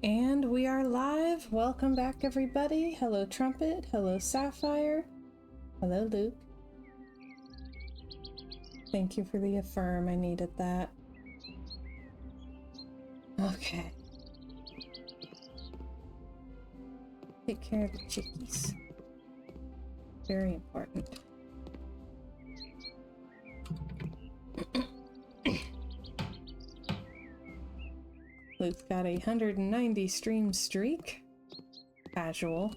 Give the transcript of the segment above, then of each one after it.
And we are live. Welcome back, everybody. Hello, Trumpet. Hello, Sapphire. Hello, Luke. Thank you for the affirm. I needed that. Okay. Take care of the chickies. Very important. Luke's got a 190 stream streak. Casual.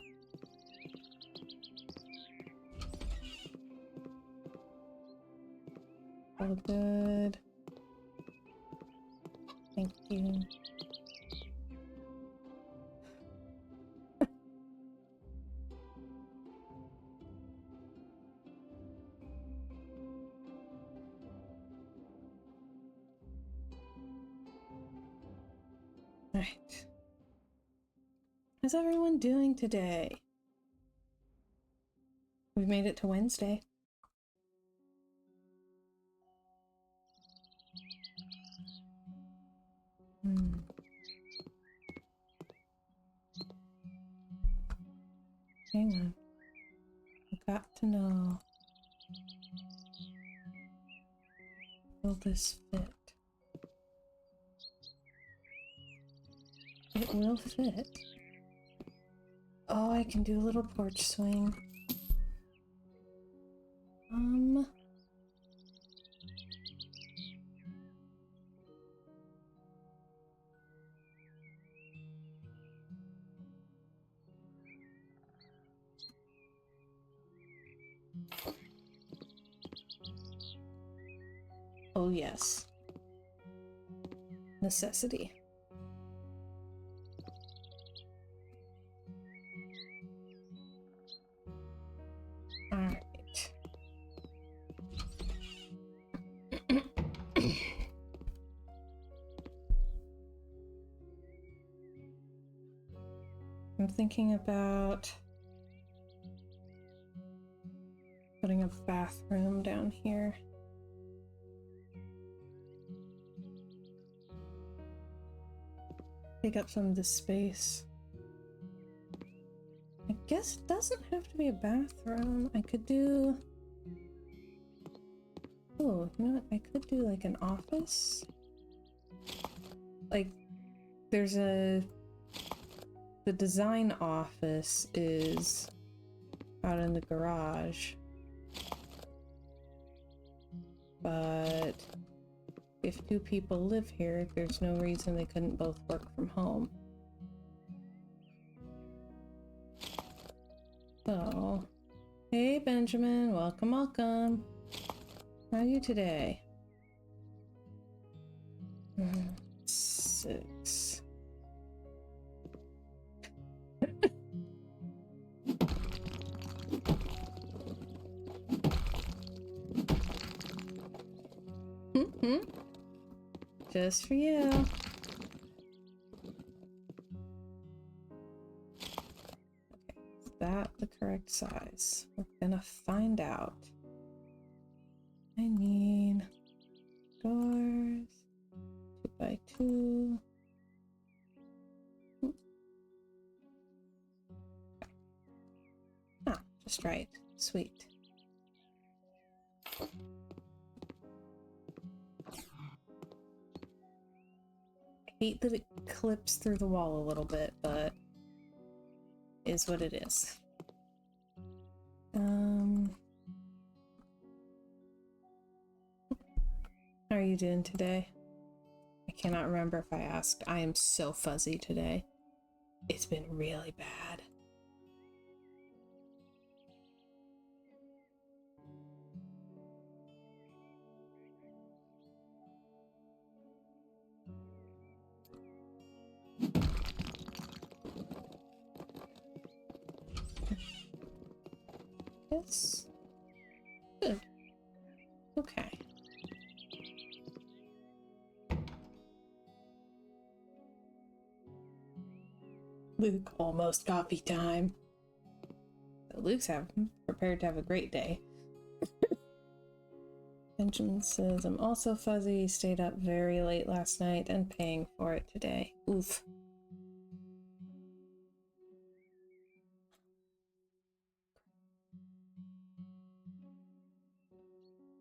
All good. Thank you. Right. How's everyone doing today? We've made it to Wednesday. Hang on. I've got to know. Will this fit? It will fit. Oh, I can do a little porch swing. Oh, yes. Necessity. Alright. I'm thinking about putting a bathroom down here. Take up some of this space. I guess it doesn't have to be a bathroom. I could do... Oh, you know what? I could do like an office. Like, there's a... The design office is out in the garage. But if two people live here, there's no reason they couldn't both work from home. So, hey Benjamin, welcome, welcome. How are you today? 6. Just for you. Okay, is that the correct size? We're gonna find out. I need doors, 2x2. Ah, just right. Sweet. I hate that it clips through the wall a little bit, but is what it is. How are you doing today? I cannot remember if I asked. I am so fuzzy today. It's been really bad. Yes. Good. Okay. Luke, almost coffee time. So Luke's prepared to have a great day. Benjamin says, I'm also fuzzy, stayed up very late last night and paying for it today. Oof.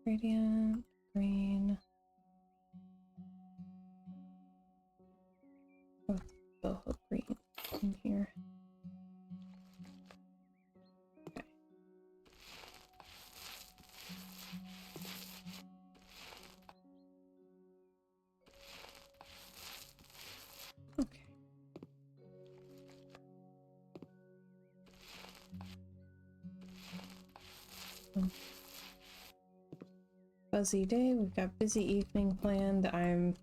Radiant, green. Oh, boho green in here. Okay. Okay. Fuzzy day, we've got busy evening planned. I'm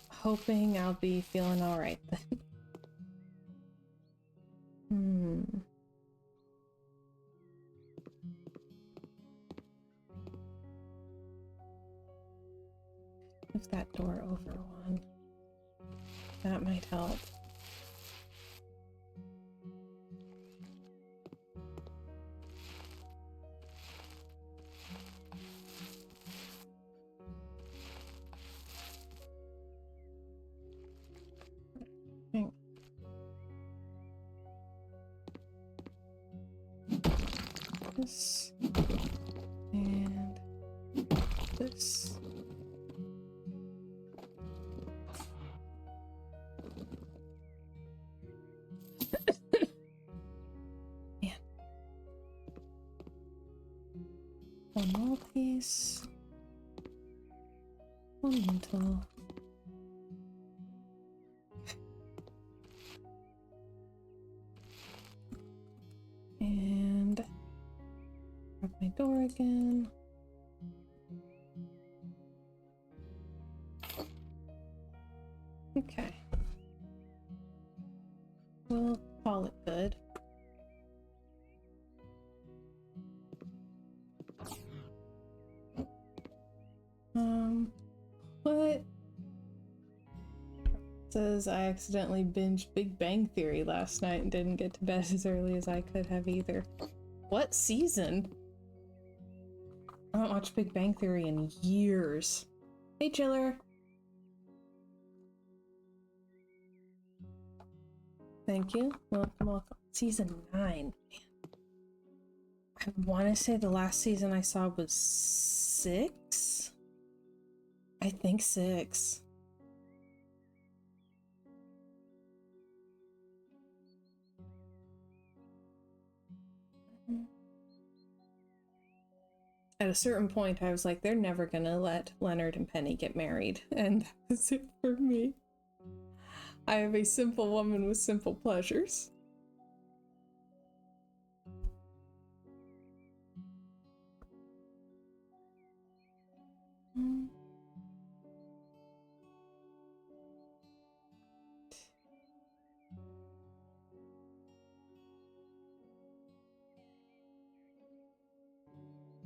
hoping I'll be feeling alright then. Move that door over one. That might help. This and this. Man. One more piece. One lentil. And grab my door again. Okay. We'll call it good. What? Says I accidentally binged Big Bang Theory last night and didn't get to bed as early as I could have either. What season? I haven't watched Big Bang Theory in years. Hey, Chiller. Thank you. Welcome, welcome. Season 9. Man. I want to say the last season I saw was 6? I think 6. At a certain point, I was like, they're never gonna let Leonard and Penny get married. And that was it for me. I am a simple woman with simple pleasures.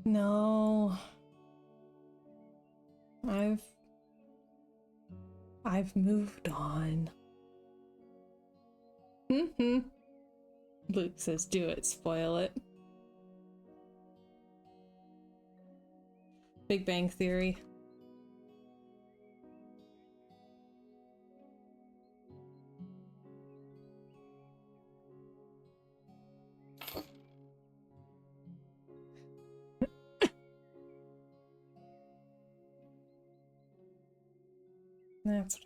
No. I've moved on. Luke says, do it, spoil it. Big Bang Theory. That's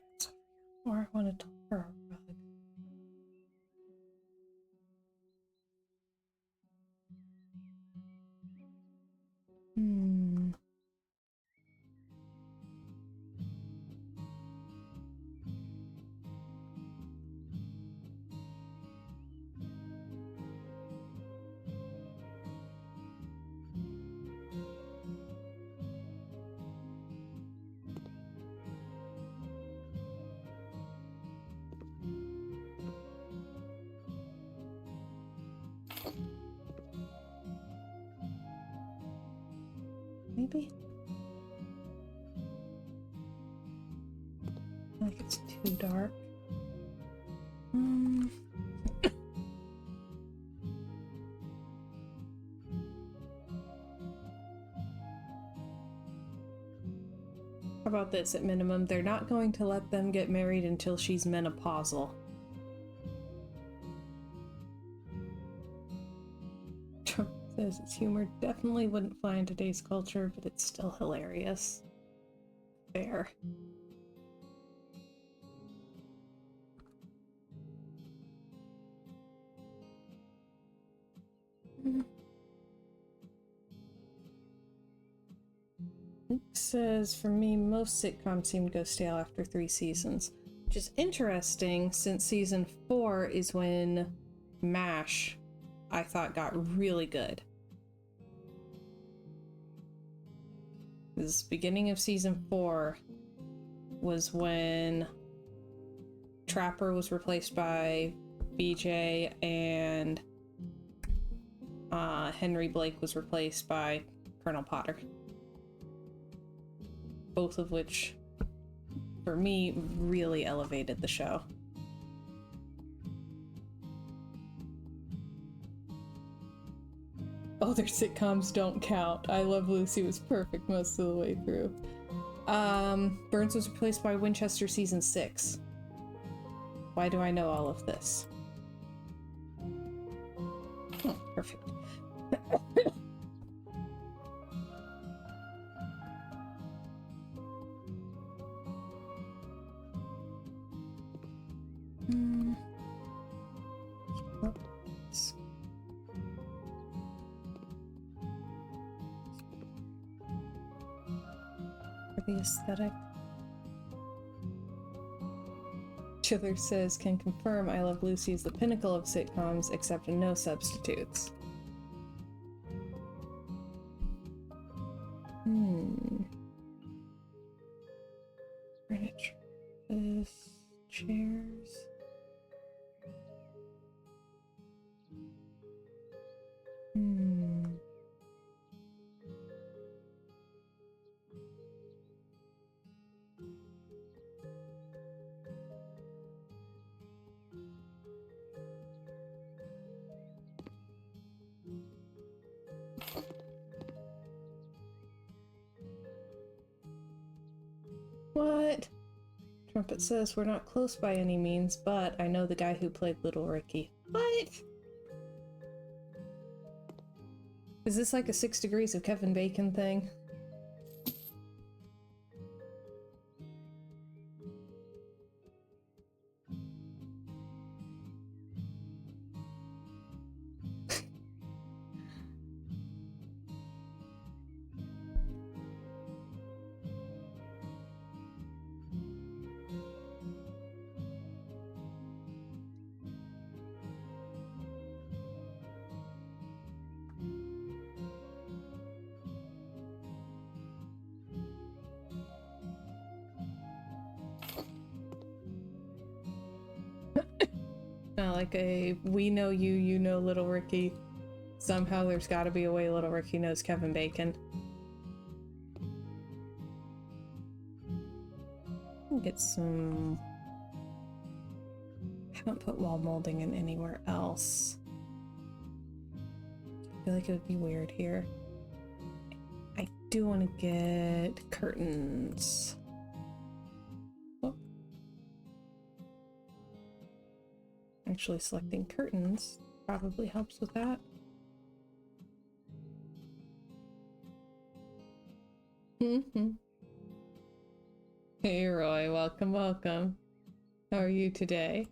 what I want to talk her a rug. Maybe? Like it's too dark. How about this at minimum? They're not going to let them get married until she's menopausal. says its humor definitely wouldn't fly in today's culture, but it's still hilarious. Fair. Luke says, for me, most sitcoms seem to go stale after 3 seasons. Which is interesting, since season 4 is when MASH, I thought, got really good. This beginning of season 4 was when Trapper was replaced by BJ and Henry Blake was replaced by Colonel Potter. Both of which, for me, really elevated the show. Other sitcoms don't count. I Love Lucy was perfect most of the way through. Burns was replaced by Winchester season 6. Why do I know all of this? Oh, perfect. For the aesthetic. Chiller says, can confirm I Love Lucy is the pinnacle of sitcoms, except no substitutes. Furniture. Chairs. What? Trumpet says, we're not close by any means, but I know the guy who played Little Ricky. What? Is this like a 6 Degrees of Kevin Bacon thing? Like a we know you, you know Little Ricky. Somehow there's got to be a way Little Ricky knows Kevin Bacon. Get some. I haven't put wall molding in anywhere else. I feel like it would be weird here. I do want to get curtains. Actually, selecting curtains probably helps with that. Hey Roy, welcome, welcome. How are you today?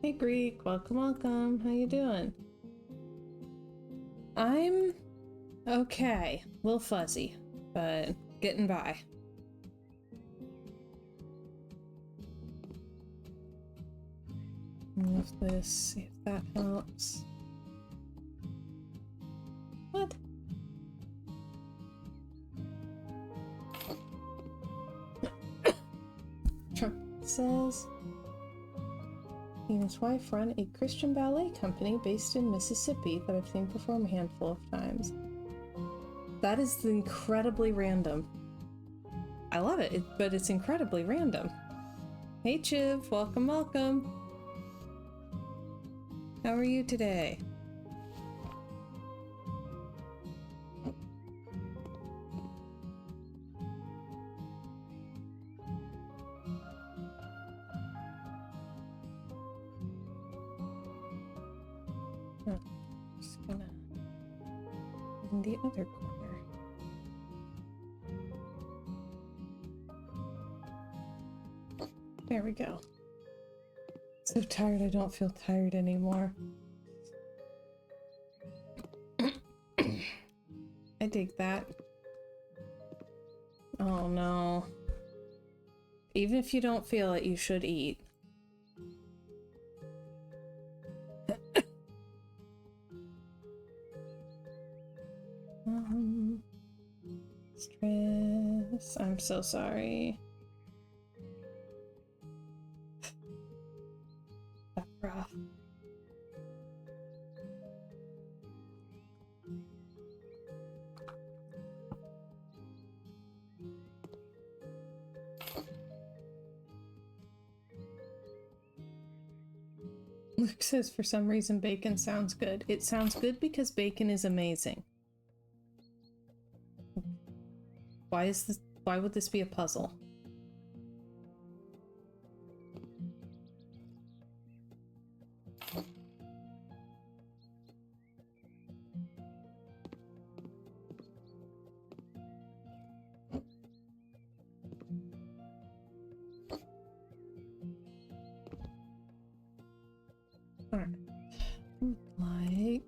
Hey Greek, welcome, welcome. How you doing? I'm okay. A little fuzzy, but getting by. Move this, see if that helps. What? Trump says he and his wife run a Christian ballet company based in Mississippi that I've seen perform a handful of times. That is incredibly random. I love it, but it's incredibly random. Hey Chiv, welcome, welcome. How are you today? Oh, just gonna in the other corner. There we go. So tired, I don't feel tired anymore. I dig that. Oh no. Even if you don't feel it, you should eat. Stress. I'm so sorry. That's rough. Luke says for some reason bacon sounds good. It sounds good because bacon is amazing. Why would this be a puzzle? Alright. Like,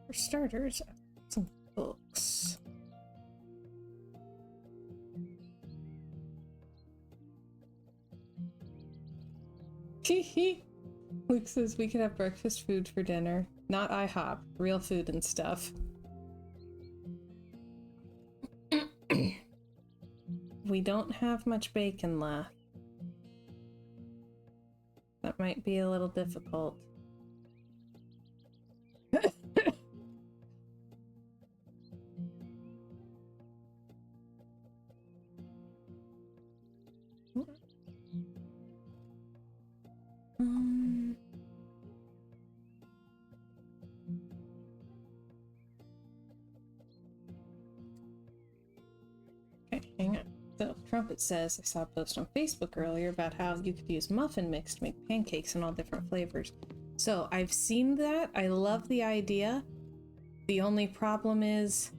for starters, some books. Luke says we could have breakfast food for dinner. Not IHOP, real food and stuff. We don't have much bacon left. That might be a little difficult. Okay, hang on. So, Trumpet says, I saw a post on Facebook earlier about how you could use muffin mix to make pancakes in all different flavors. So, I've seen that. I love the idea. The only problem is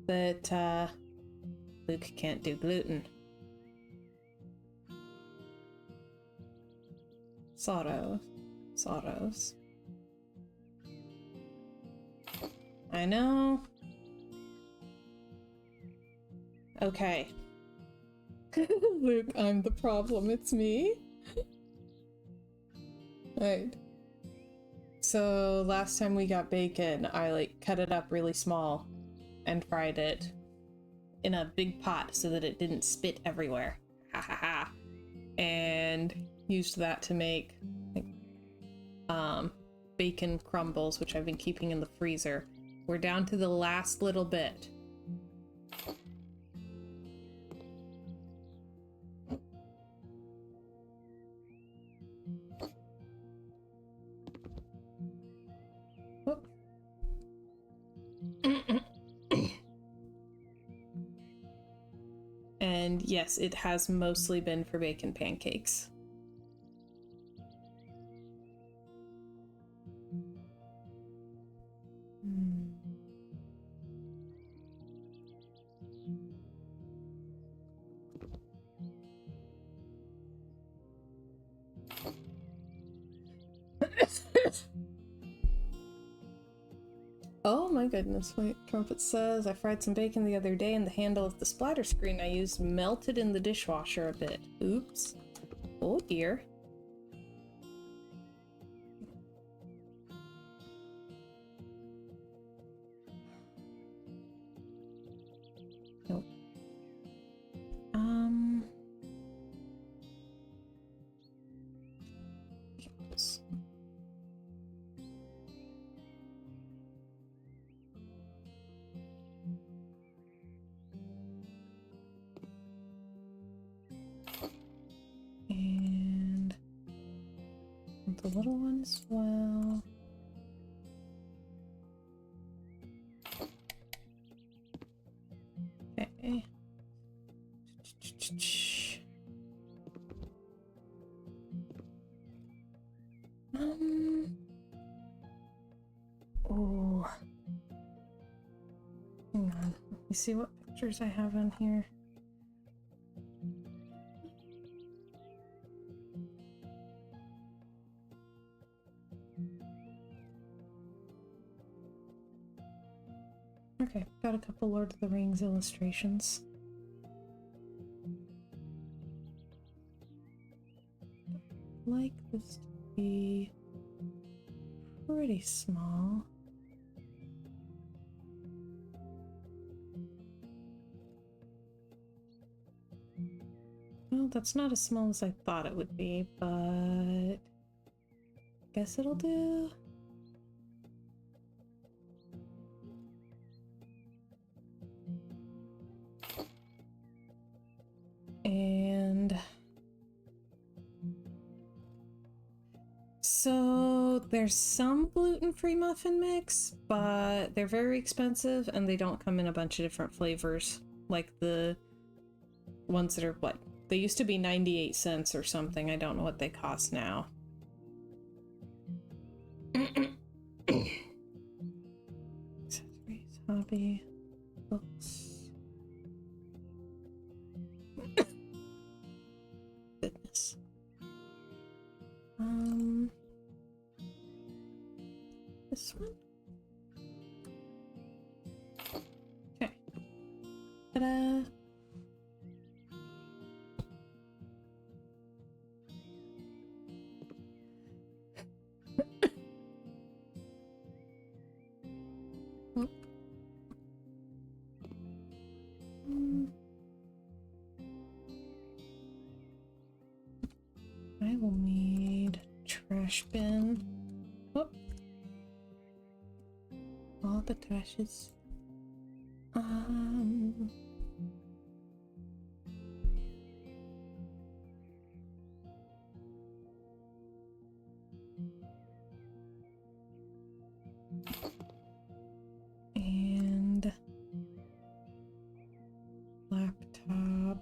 that Luke can't do gluten. Sorrows. I know. Okay. Luke, I'm the problem. It's me. Right. So last time we got bacon, I cut it up really small and fried it in a big pot so that it didn't spit everywhere. Ha ha ha. And used that to make bacon crumbles, which I've been keeping in the freezer. We're down to the last little bit. And yes, it has mostly been for bacon pancakes. Oh my goodness, wait, Trumpet says, I fried some bacon the other day and the handle of the splatter screen I used melted in the dishwasher a bit. Oops. Oh dear. Nope. Yes. And the little one as well. Okay. me see what pictures I have on here. Okay, got a couple Lord of the Rings illustrations. I'd like this to be pretty small. Well, that's not as small as I thought it would be, but guess it'll do. And so there's some gluten-free muffin mix, but they're very expensive and they don't come in a bunch of different flavors like the ones that are what they used to be 98 cents or something. I don't know what they cost now. Accessories, hobby, books. Goodness. This one? Okay. Ta-da! I will need a trash bin. Oh. All the trashes. And laptop.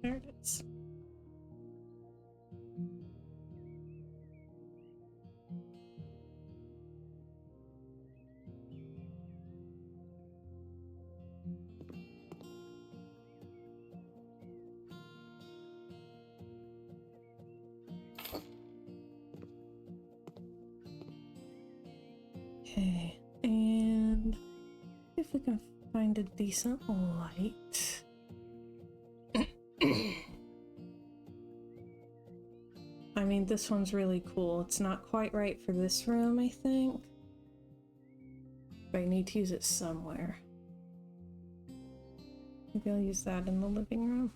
There it is. Okay, and if we can find a decent light. I mean, this one's really cool. It's not quite right for this room, I think. But I need to use it somewhere. Maybe I'll use that in the living room.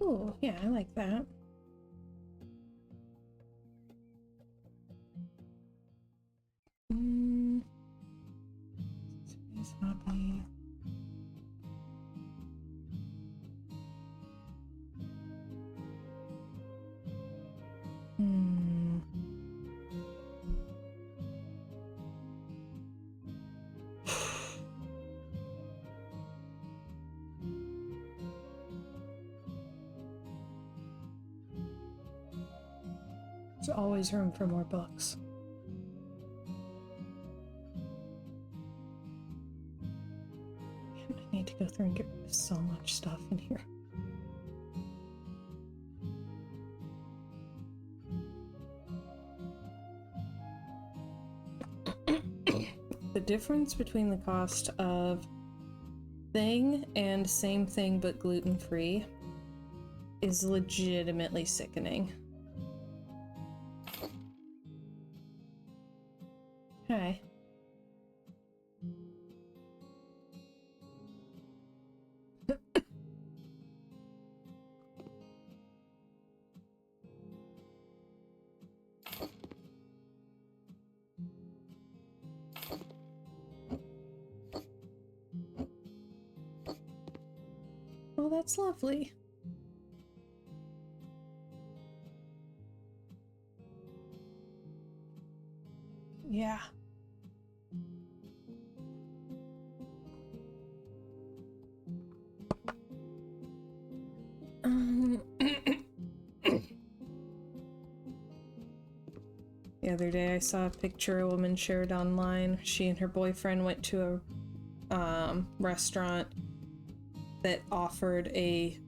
Oh, yeah, I like that. Space hobby. There's always room for more books. I need to go through and get rid of so much stuff in here. The difference between the cost of thing and same thing but gluten-free is legitimately sickening. Okay. Oh, that's lovely. Yeah. The other day I saw a picture a woman shared online. She and her boyfriend went to a restaurant that offered a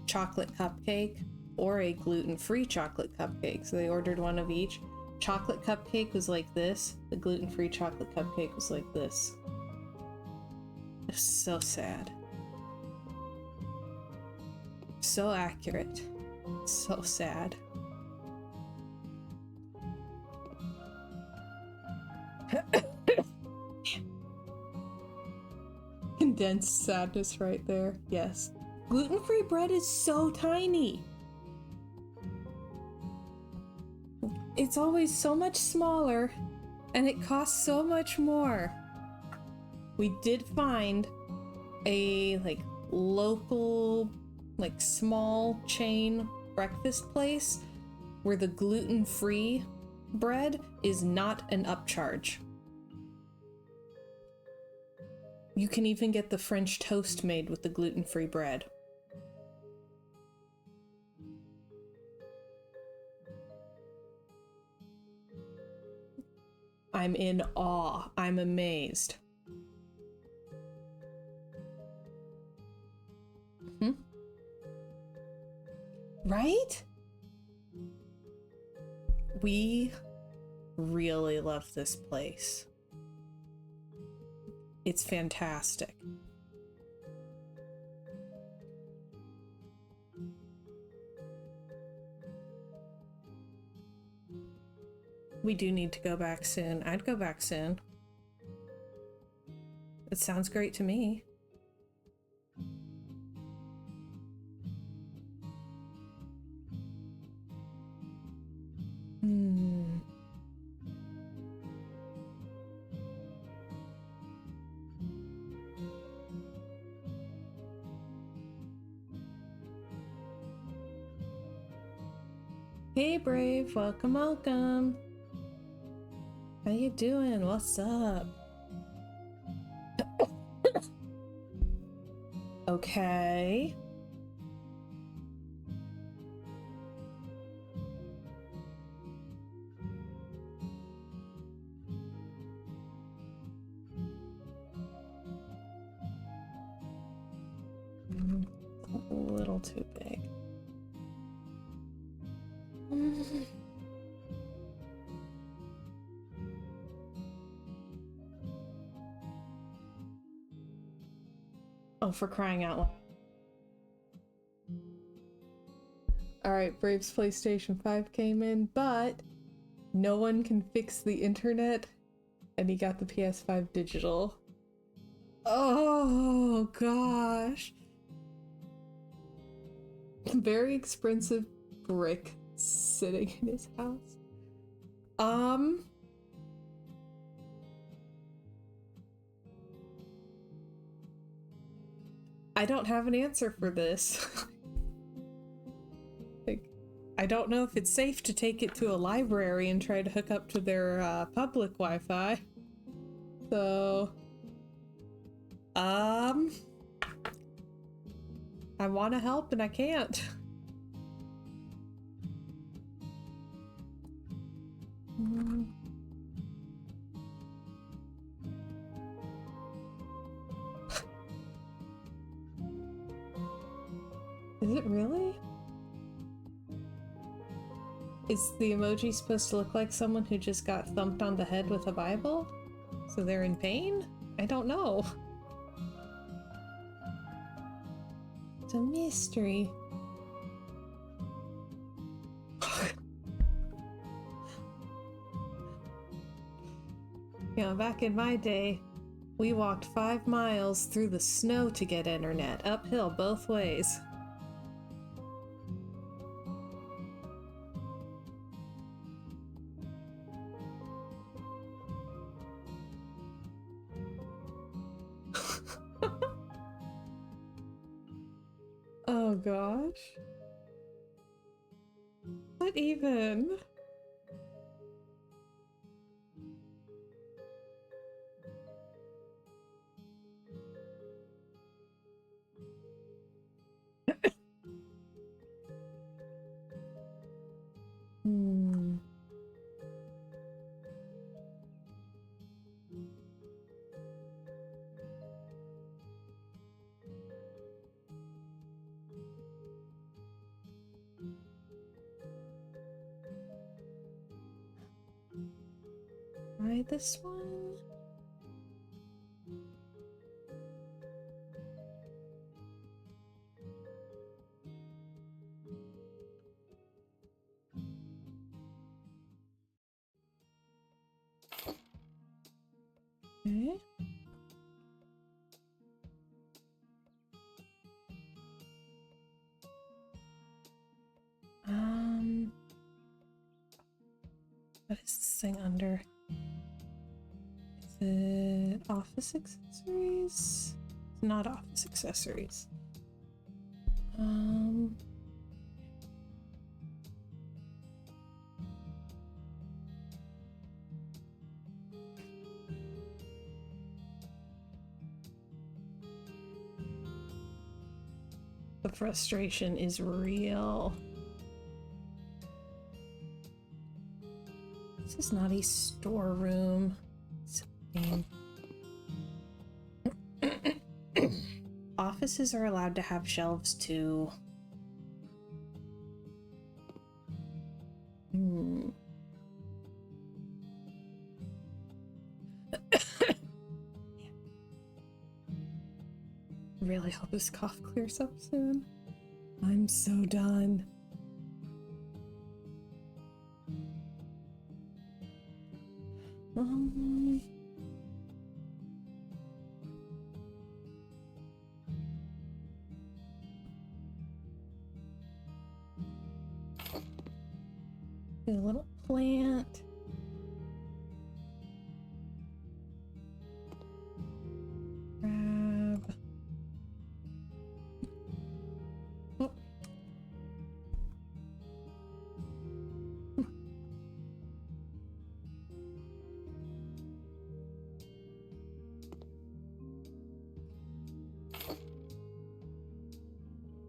chocolate cupcake or a gluten-free chocolate cupcake. So they ordered one of each. Chocolate cupcake was like this. The gluten-free chocolate cupcake was like this. It's so sad. So accurate. So sad. Condensed sadness right there. Yes. Gluten-free bread is so tiny. It's always so much smaller and it costs so much more. We did find a like local, like small chain breakfast place where the gluten-free bread is not an upcharge. You can even get the French toast made with the gluten-free bread. I'm in awe. I'm amazed. Right? We really love this place. It's fantastic. We do need to go back soon. I'd go back soon. It sounds great to me. Hey Brave, welcome, welcome. How you doing? What's up? Okay. A little too big. Oh, for crying out loud. Alright, Brave's PlayStation 5 came in, but no one can fix the internet, and he got the PS5 digital. Oh, gosh. Very expensive brick sitting in his house. I don't have an answer for this. Like, I don't know if it's safe to take it to a library and try to hook up to their public Wi-Fi. So, I want to help and I can't. Is it really? Is the emoji supposed to look like someone who just got thumped on the head with a Bible? So they're in pain? I don't know. It's a mystery. You know, back in my day, we walked 5 miles through the snow to get internet, uphill both ways. Oh gosh. What even? this one? Okay. What is this thing under? Is it office accessories? It's not office accessories. The frustration is real. This is not a storeroom. It's offices are allowed to have shelves too. Really hope this cough clears up soon. I'm so done. A little plant. Grab. Oh.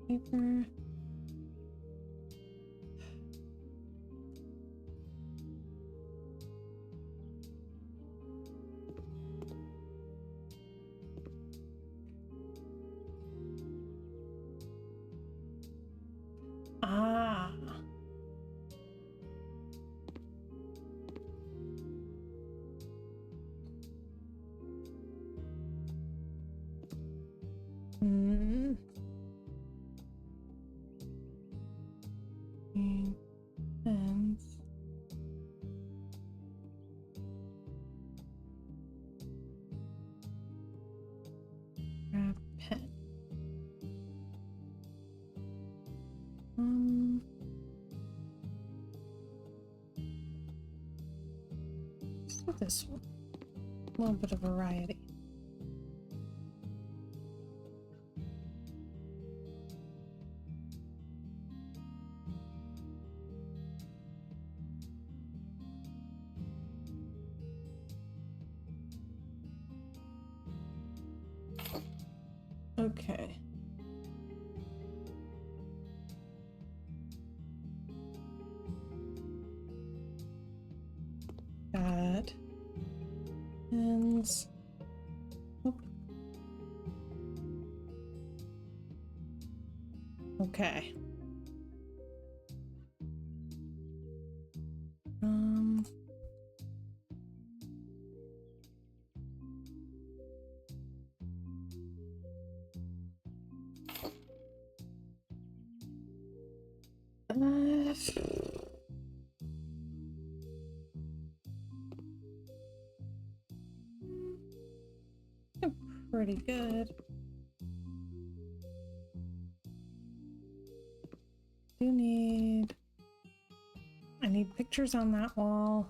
Paper. Ah. Hmm. Pens. Grab pen. Let's do this one. A little bit of variety. Okay. Got pens. Oh. Okay. Pretty good. I need pictures on that wall,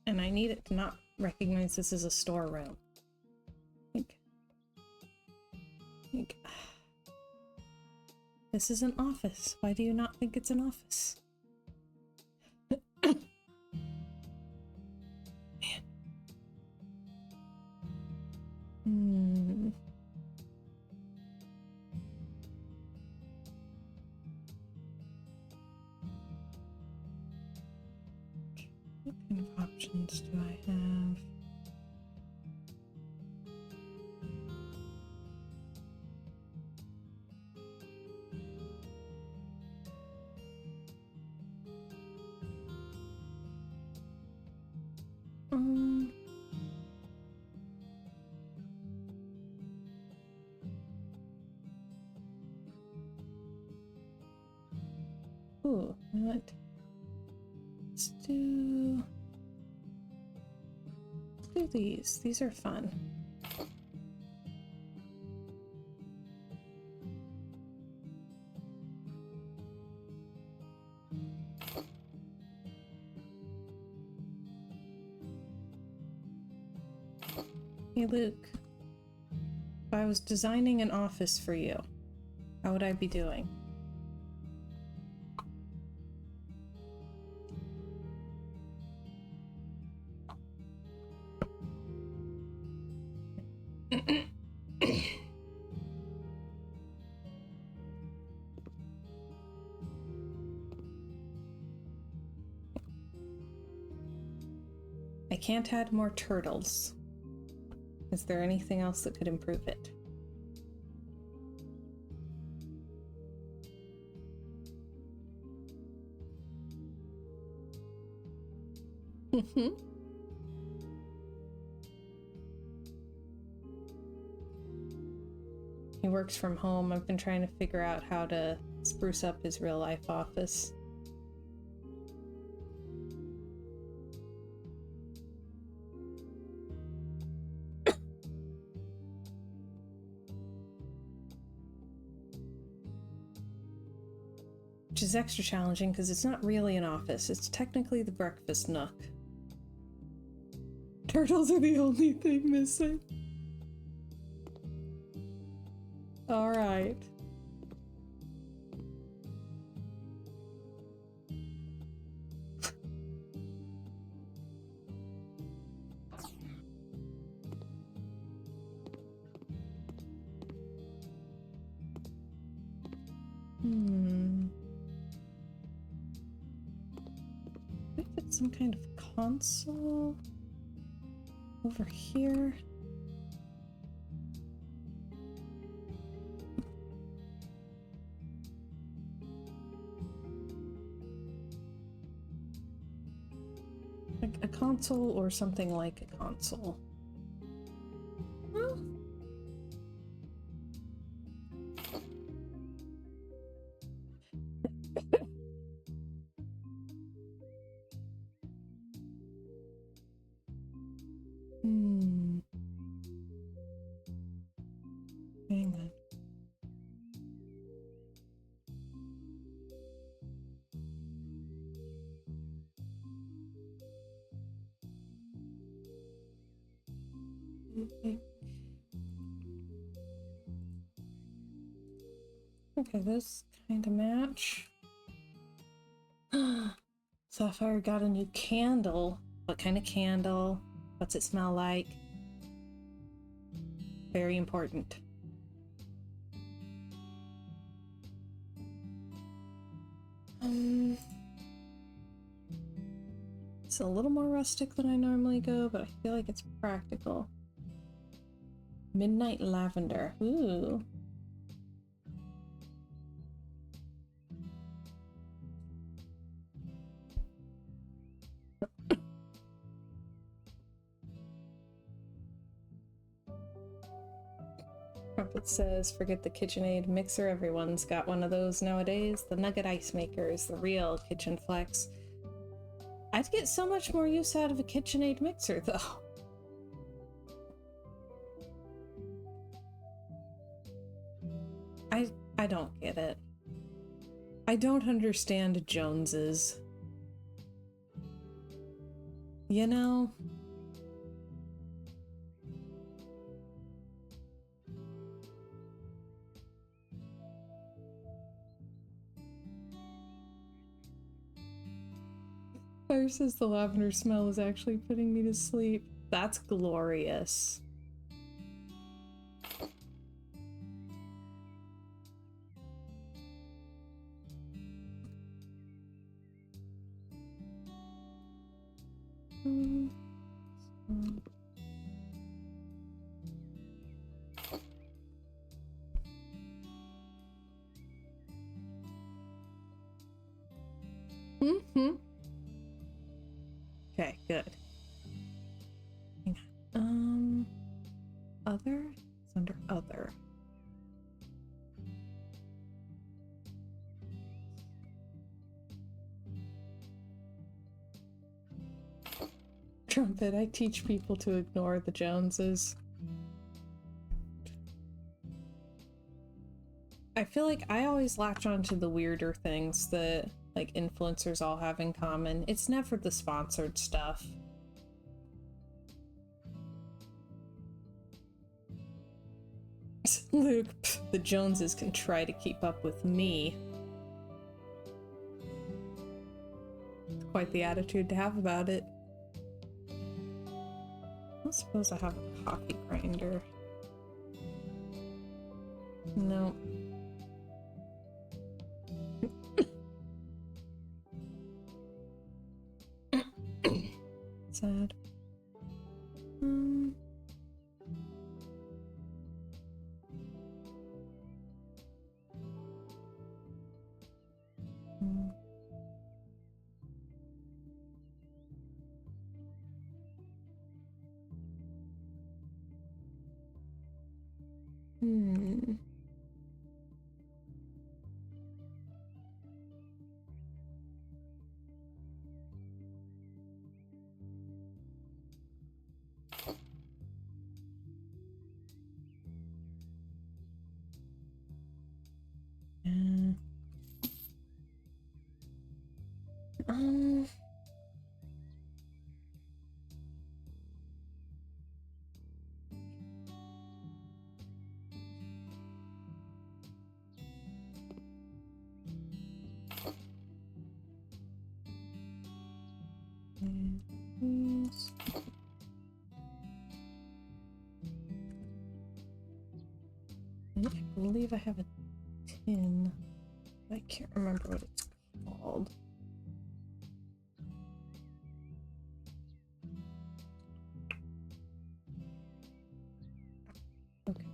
and I need it to not recognize this as a storeroom. Think. This is an office. Why do you not think it's an office? Man. What kind of options do I have? Ooh, you know what? Let's do these. These are fun. Hey Luke, if I was designing an office for you, how would I be doing? I can't add more turtles. Is there anything else that could improve it? He works from home. I've been trying to figure out how to spruce up his real life office. Which is extra challenging because it's not really an office. It's technically the breakfast nook. Turtles are the only thing missing. All right. I think it's some kind of console over here. Like a console or something like a console. Well, hang on. Okay, those kind of match. Sapphire got a new candle. What kind of candle? What's it smell like? Very important. It's a little more rustic than I normally go, but I feel like it's practical. Midnight lavender. Ooh. Crumpet says, forget the KitchenAid mixer. Everyone's got one of those nowadays. The Nugget Ice Maker is the real kitchen flex. I'd get so much more use out of a KitchenAid mixer, though. I don't get it. I don't understand Joneses. You know? Fire says the lavender smell is actually putting me to sleep. That's glorious. Okay, good. Other? It's under other. Trumpet. I teach people to ignore the Joneses. I feel like I always latch onto the weirder things that, like, influencers all have in common. It's never the sponsored stuff. Luke, the Joneses can try to keep up with me. Quite the attitude to have about it. I don't suppose I have a coffee grinder. No. Sad. I believe I have a tin. I can't remember what it's called. Okay.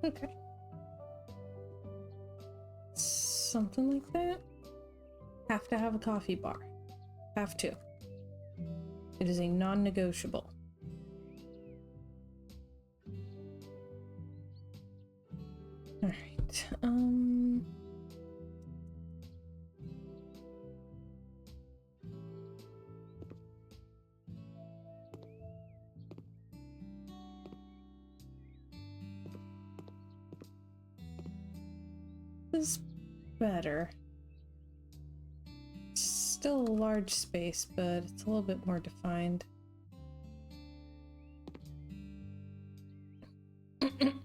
Okay. Something like that. Have to have a coffee bar. Have to. It is a non-negotiable. Alright, this is better. Still a large space, but it's a little bit more defined. Can't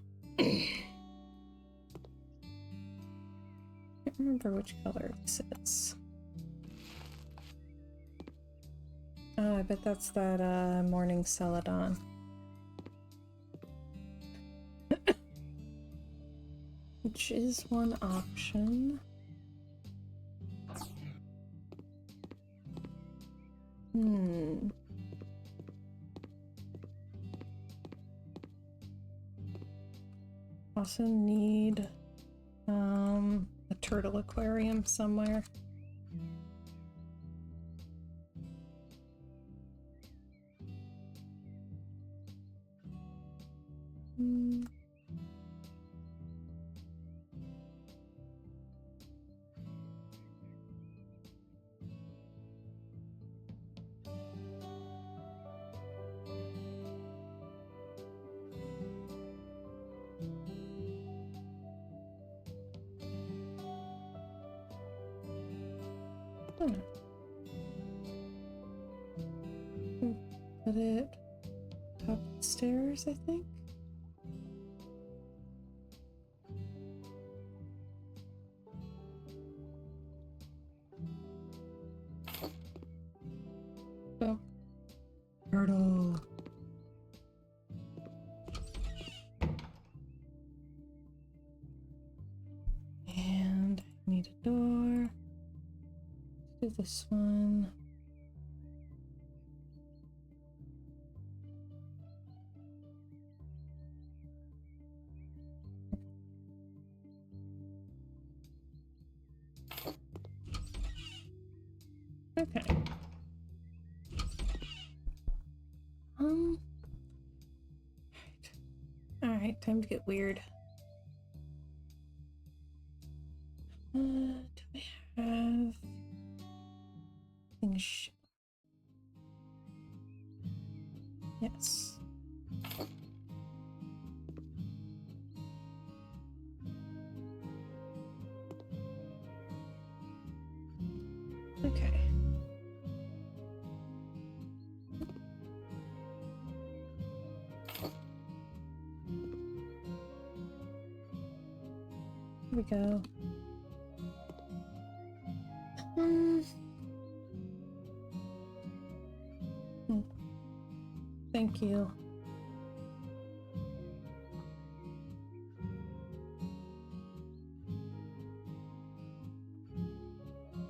remember which color this is. Oh, I bet that's that morning celadon. Which is one option. Also need a turtle aquarium somewhere. Put it top of the stairs, I think. Oh, turtle. And I need a door. Let's do this one. Okay. Time to get weird. Do I have things? Yes. Okay. Here we go. Thank you.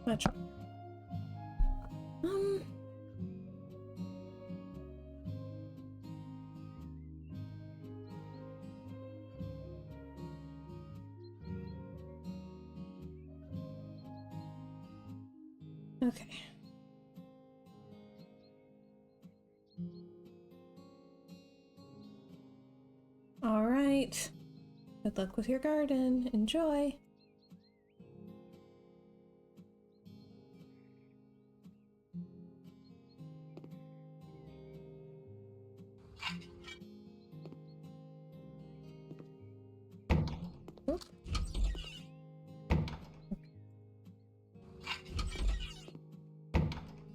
Much. Okay. All right. Good luck with your garden. Enjoy. Oop.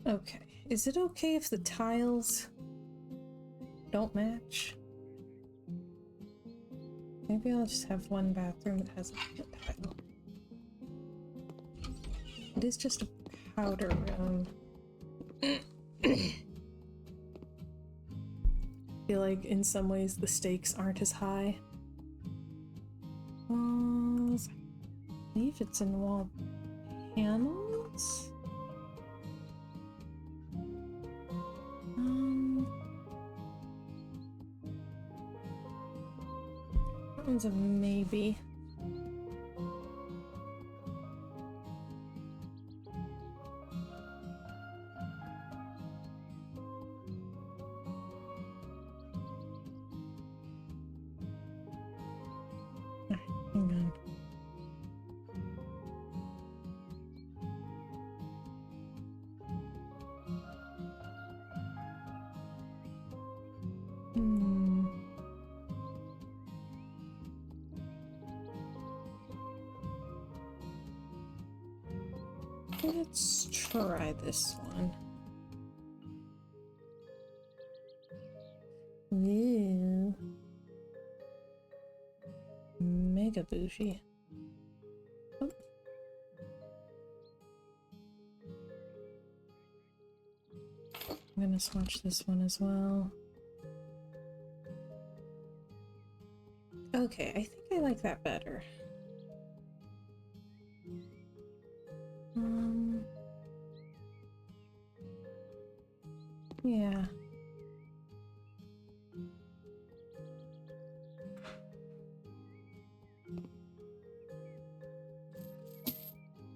Okay. Is it okay if the tiles don't match? Maybe I'll just have one bathroom that has a tile. It is just a powder room. I feel like in some ways the stakes aren't as high. I believe it's in wall panels? That one's a maybe. Hang on. Let's try this one. Ooh. Mega bougie. Oh. I'm gonna swatch this one as well. Okay, I think I like that better. Yeah.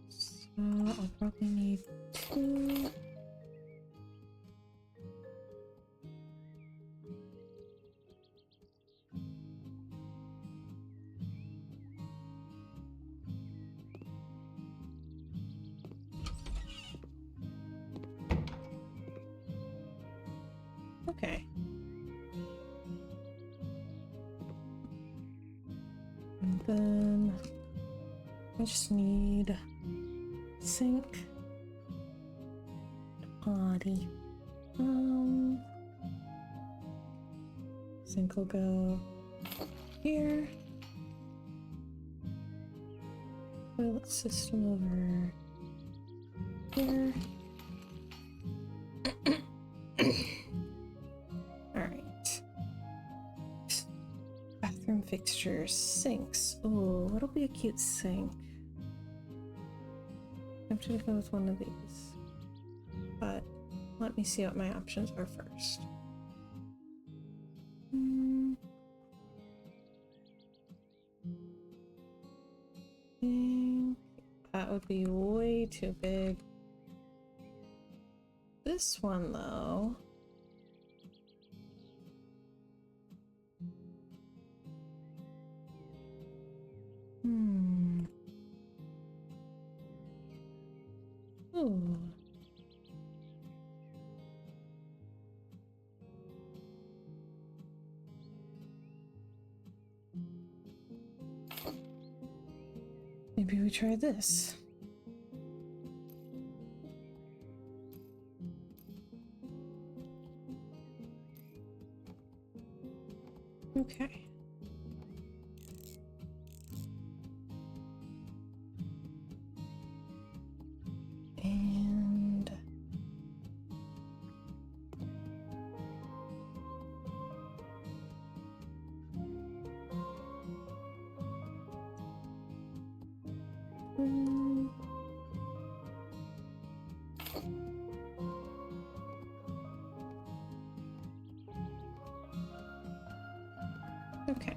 So I'll probably need 2. Okay. And then I just need sink, potty. Sink will go here. Toilet system over here. Alright. Bathroom fixtures, sinks. Oh, what'll be a cute sink? I'm gonna go with one of these. But let me see what my options are first. That would be way too big. This one, though. Ooh. Maybe we try this. Okay. And okay.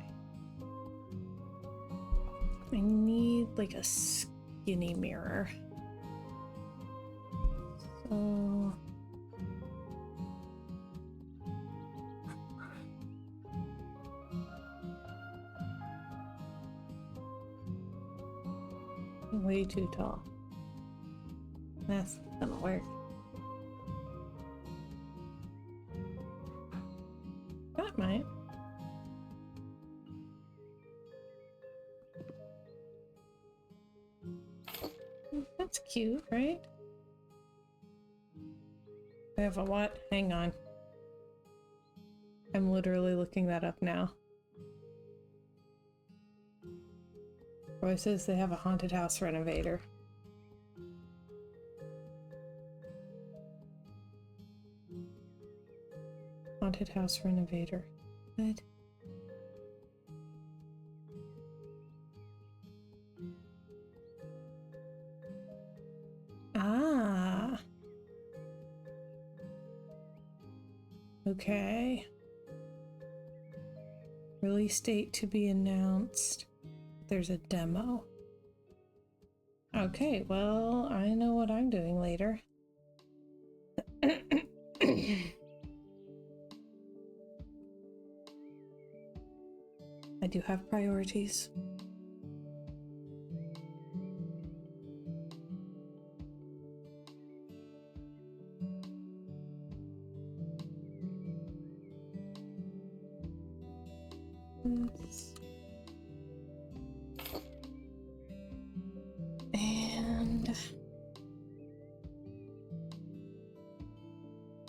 I need like a skinny mirror. So way too tall. That's not gonna work. That might. That's cute, right? I have a what? Hang on. I'm literally looking that up now. Roy says they have a haunted house renovator. Haunted house renovator. What? Ah. Okay. Release date to be announced. There's a demo. Okay, well, I know what I'm doing later. I do have priorities. And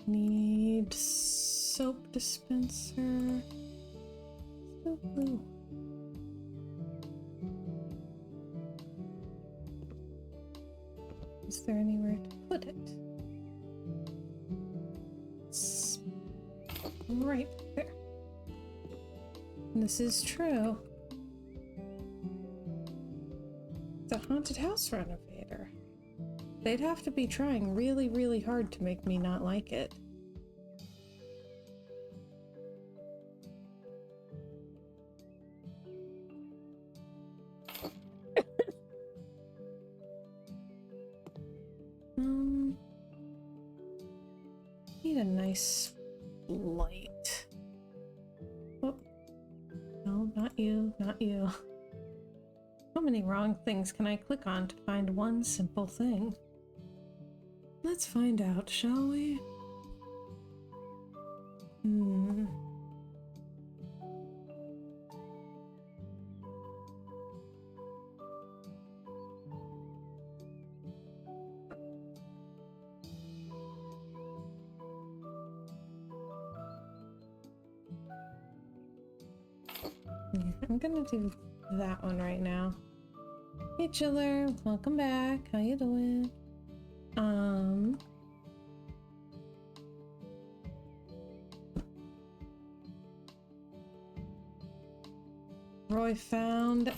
need soap dispenser. Soap glue. Is there anywhere to put it? It's right there. This is true. The haunted house renovator. They'd have to be trying really, really hard to make me not like it. Need a nice light. Oh, no, not you, not you. How many wrong things can I click on to find one simple thing? Let's find out, shall we? I'm gonna do that one right now. Hey Chiller, welcome back. How you doing? Roy found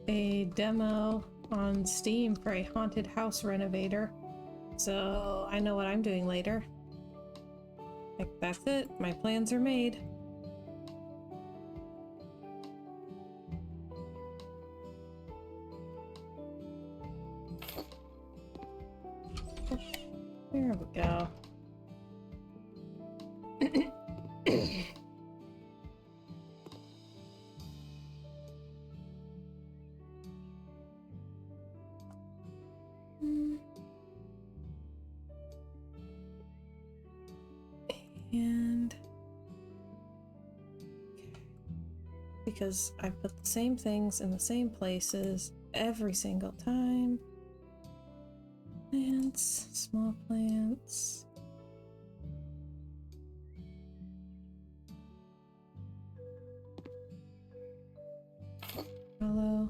a demo on Steam for a haunted house renovator. So I know what I'm doing later. Like, that's it. My plans are made. There we go. And because I put the same things in the same places every single time. Plants, small plants. Hello.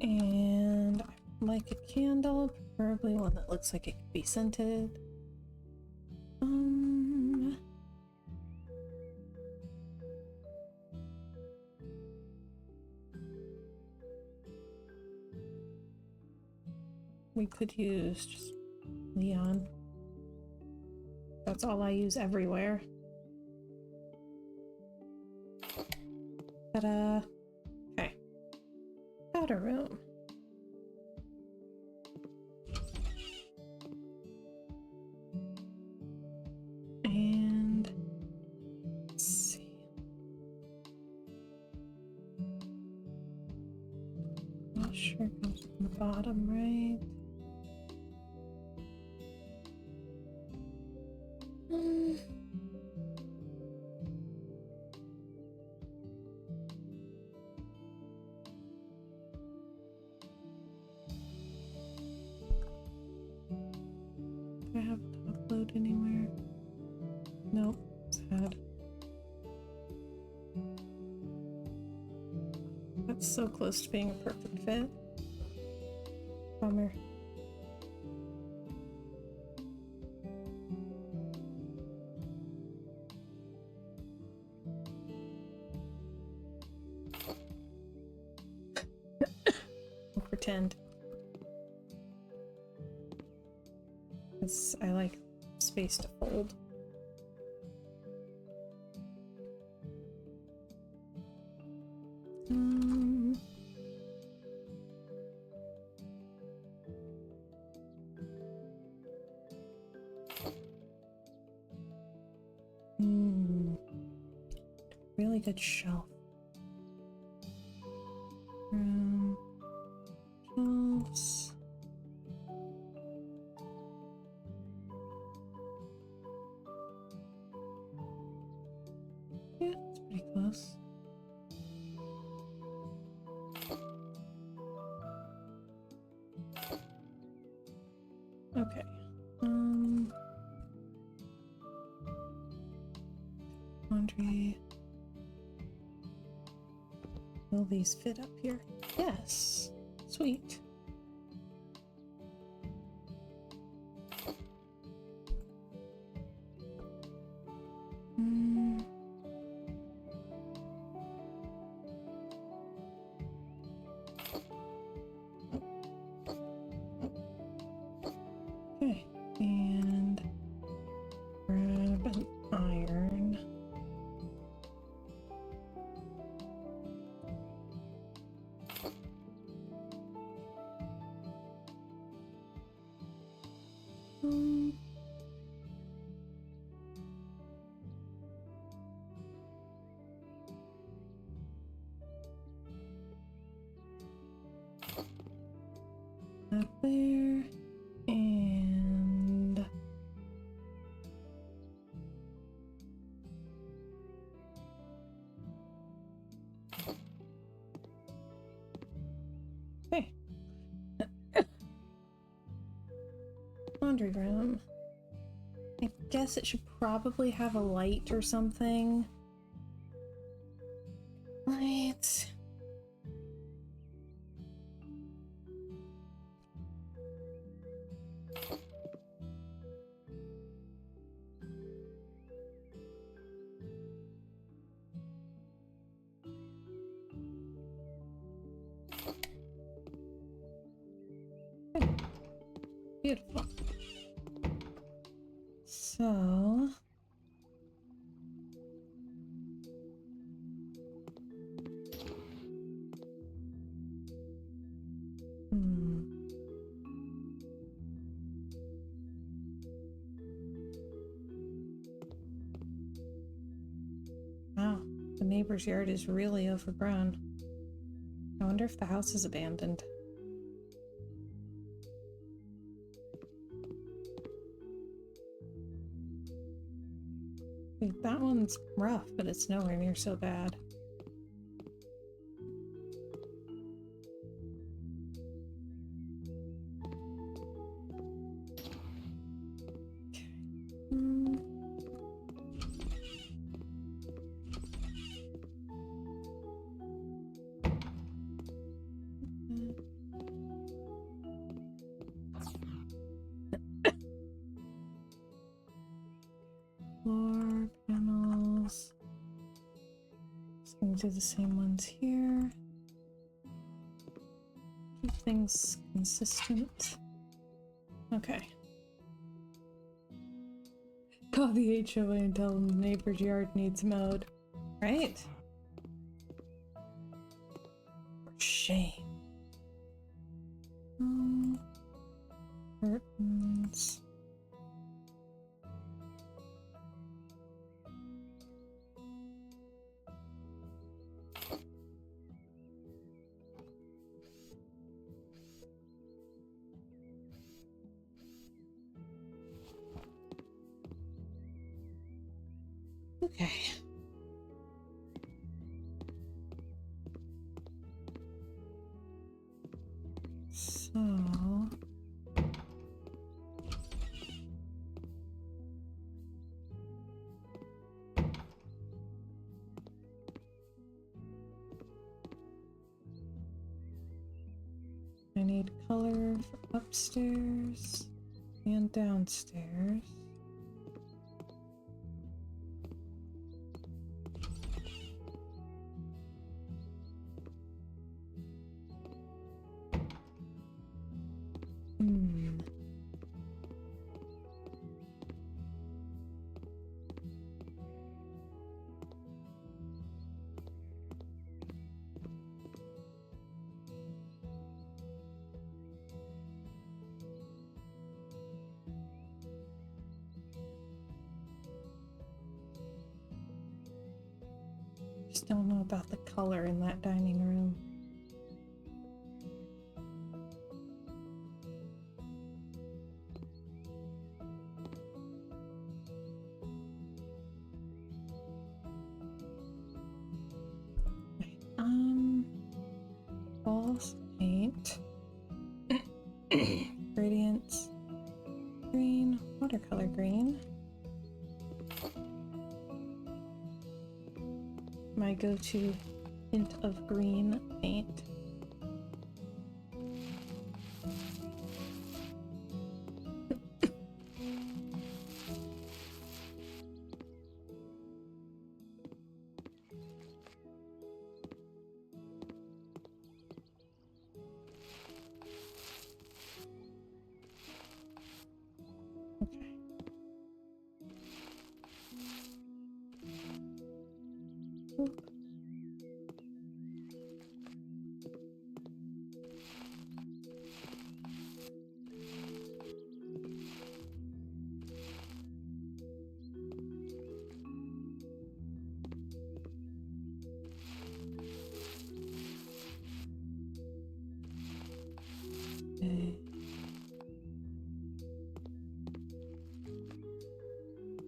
And I like a candle, preferably one that looks like it could be scented. We could use just neon. That's all I use everywhere. Ta-da! Okay. Powder room. And let's see. Not sure it goes from the bottom, right? Do I have to upload anywhere? Nope, sad. That's so close to being a perfect fit. Bummer. I'll pretend. Because I like space to fold. Really good shelf. Shelves. Yeah, it's pretty close. Okay. Laundry. Will these fit up here? Yes. Sweet. Okay, and grab an iron. Up there, and okay. Laundry room. I guess it should probably have a light or something. Light. Beautiful. So wow, the neighbor's yard is really overgrown. I wonder if the house is abandoned. Wait, that one's rough, but it's nowhere near so bad. Floor panels. Just gonna do the same ones here. Keep things consistent. Okay. Call the HOA and tell them the neighbor's yard needs mowed. Right? For shame. Curtains. Okay. So... I need color for upstairs and downstairs. Just don't know about the color in that dining room. False paint. Gradients. Green. Watercolor green. My go-to hint of green paint. Okay.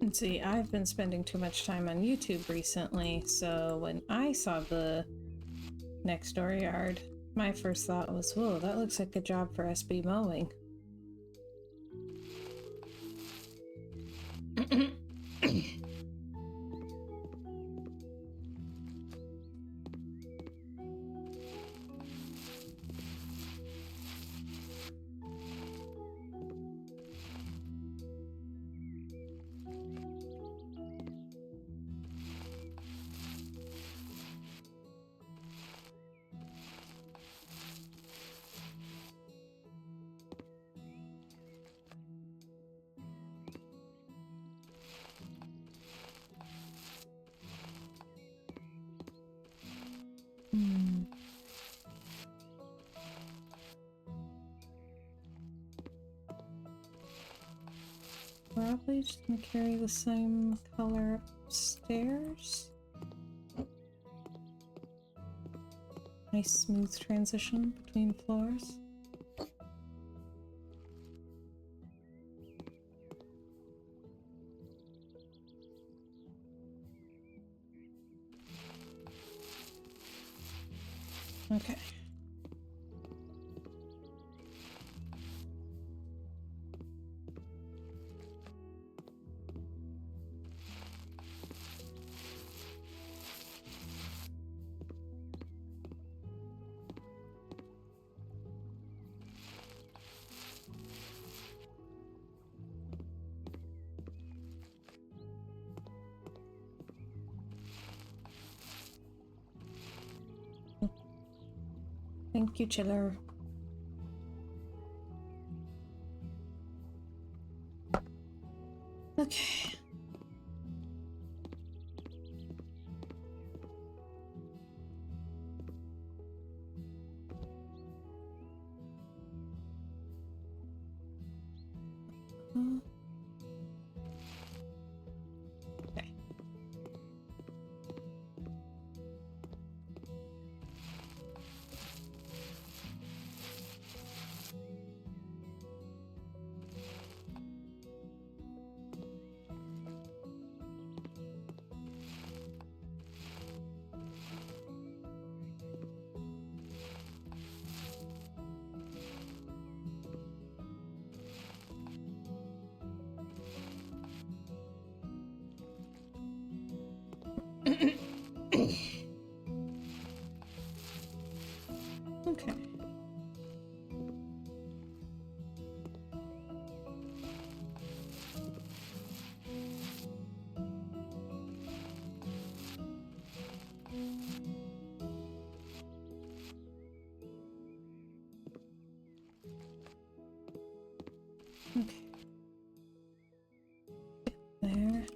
And see, I've been spending too much time on YouTube recently, so when I saw the next door yard, my first thought was, whoa, that looks like a job for SB Mowing. Probably just gonna carry the same color upstairs. Nice smooth transition between floors. Okay. Thank you, Chiller. Okay. Okay. Okay. Okay. There.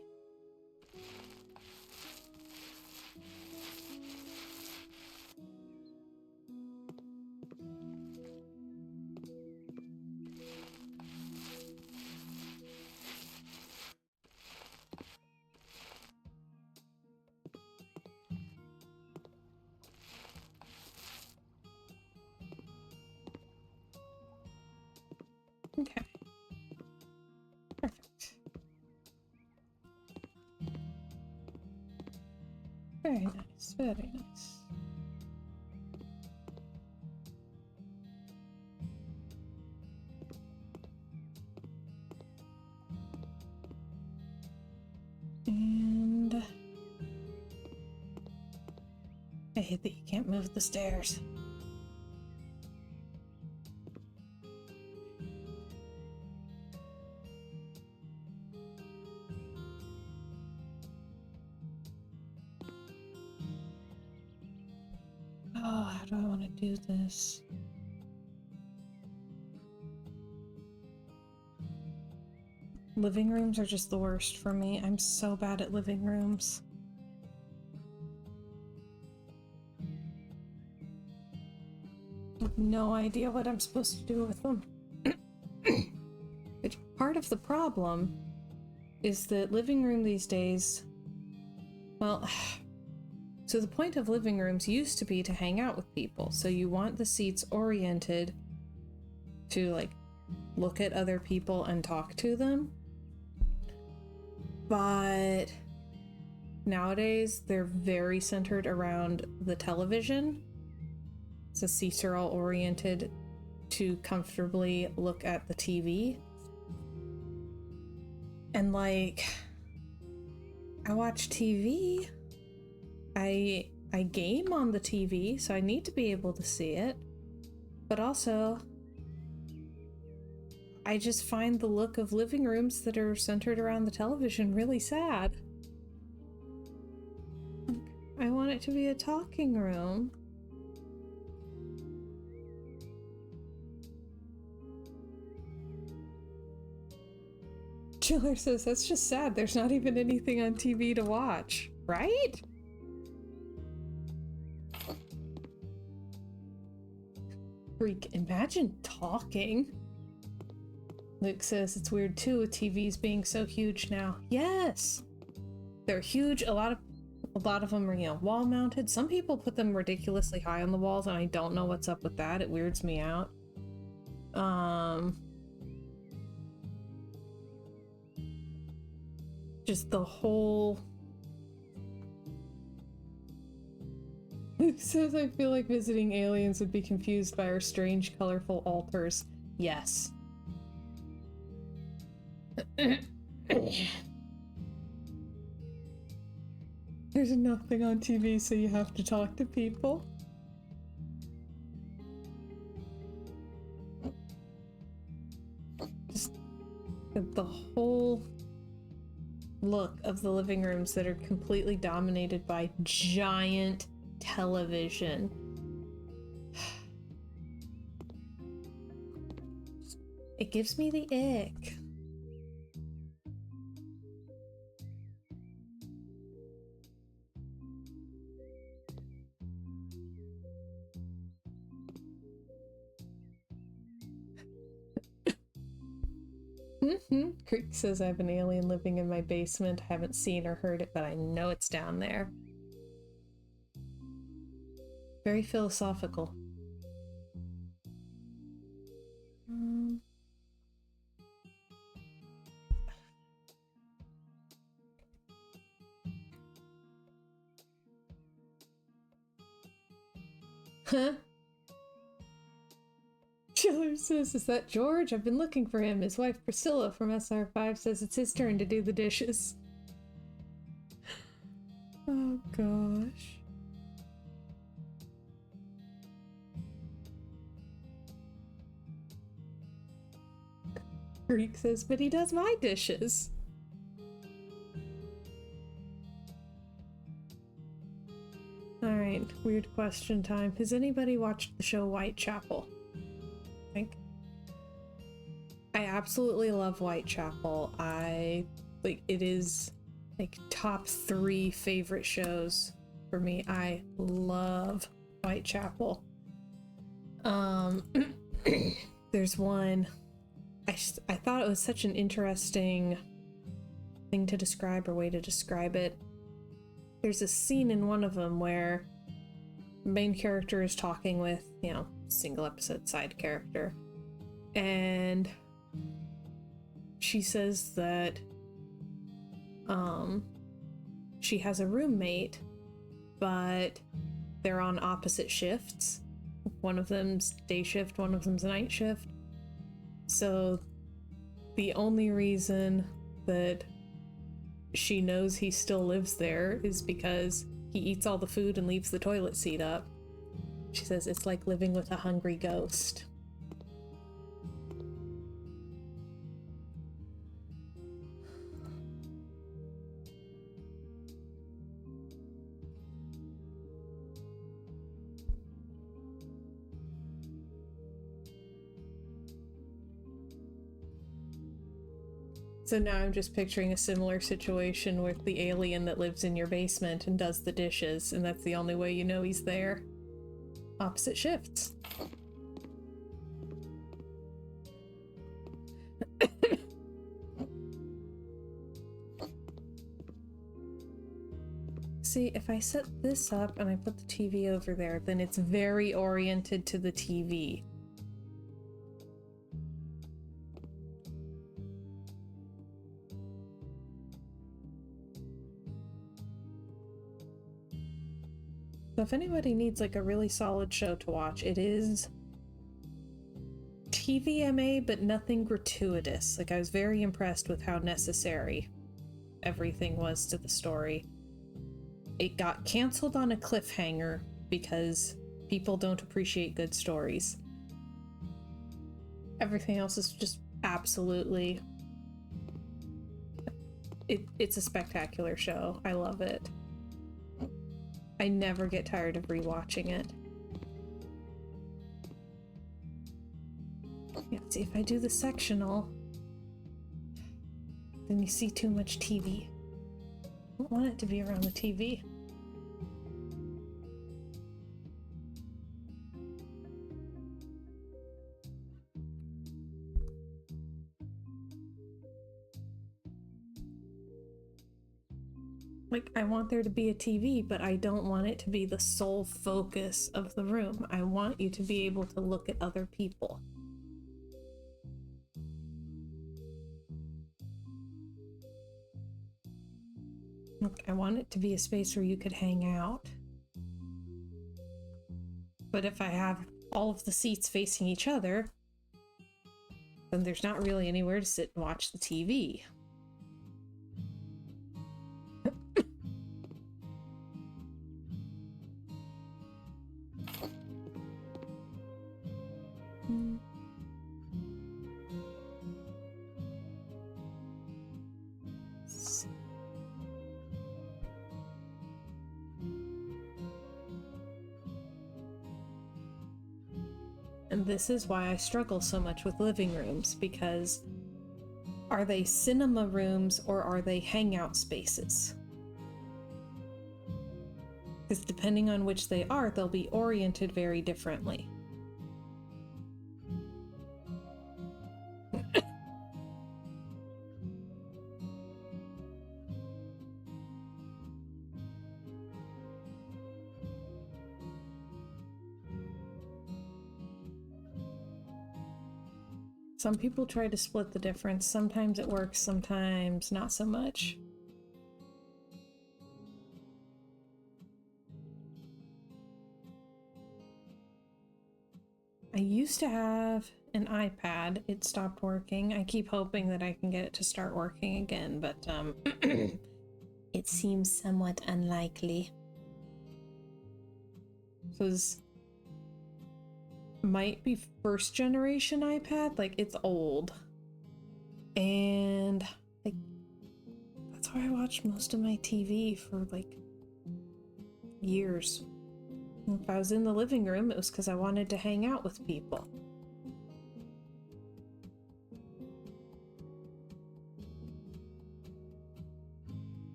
Okay. Perfect. Very nice. Very nice. And I hate that you can't move the stairs. Oh, how do I want to do this? Living rooms are just the worst for me. I'm so bad at living rooms. I have no idea what I'm supposed to do with them. Which part of the problem is that living room these days, well, so the point of living rooms used to be to hang out with people. So you want the seats oriented to like look at other people and talk to them. But nowadays they're very centered around the television. So seats are all oriented to comfortably look at the TV. And like, I watch TV. I game on the TV, so I need to be able to see it. But also, I just find the look of living rooms that are centered around the television really sad. I want it to be a talking room. Chiller says, that's just sad. There's not even anything on TV to watch, right? Freak, imagine talking. Luke says it's weird too with TVs being so huge now. Yes! They're huge. A lot of them are, you know, wall mounted. Some people put them ridiculously high on the walls, and I don't know what's up with that. It weirds me out. Just the whole Luke says, I feel like visiting aliens would be confused by our strange, colorful altars. Yes. There's nothing on TV, so you have to talk to people. Just the whole look of the living rooms that are completely dominated by giant television. It gives me the ick. Creek says I have an alien living in my basement. I haven't seen or heard it, but I know it's down there. Very philosophical. Huh? Chiller says, is that George? I've been looking for him. His wife Priscilla from SR5 says it's his turn to do the dishes. Oh gosh. Greek says, but he does my dishes. Alright, weird question time. Has anybody watched the show Whitechapel? I absolutely love Whitechapel. It is like top 3 favorite shows for me. I love Whitechapel. There's one, I thought it was such an interesting thing to describe, or way to describe it. There's a scene in one of them where the main character is talking with, single episode side character, and she says that she has a roommate, but they're on opposite shifts. One of them's day shift, one of them's night shift. So the only reason that she knows he still lives there is because he eats all the food and leaves the toilet seat up. She says it's like living with a hungry ghost. So now I'm just picturing a similar situation with the alien that lives in your basement and does the dishes, and that's the only way you know he's there. Opposite shifts. See, if I set this up and I put the TV over there, then it's very oriented to the TV. So if anybody needs like a really solid show to watch, it is TVMA, but nothing gratuitous. Like, I was very impressed with how necessary everything was to the story. It got canceled on a cliffhanger because people don't appreciate good stories. Everything else is just absolutely... It's a spectacular show. I love it. I never get tired of rewatching it. Yeah, see, if I do the sectional, then you see too much TV. I don't want it to be around the TV. Like, I want there to be a TV, but I don't want it to be the sole focus of the room. I want you to be able to look at other people. Look, I want it to be a space where you could hang out. But if I have all of the seats facing each other, then there's not really anywhere to sit and watch the TV. And this is why I struggle so much with living rooms, because are they cinema rooms or are they hangout spaces? Because depending on which they are, they'll be oriented very differently. Some people try to split the difference. Sometimes it works, sometimes not so much. I used to have an iPad. It stopped working. I keep hoping that I can get it to start working again, but it seems somewhat unlikely. Because might be first generation iPad, like it's old, and like that's where I watched most of my TV for like years. If I was in the living room, it was because I wanted to hang out with people.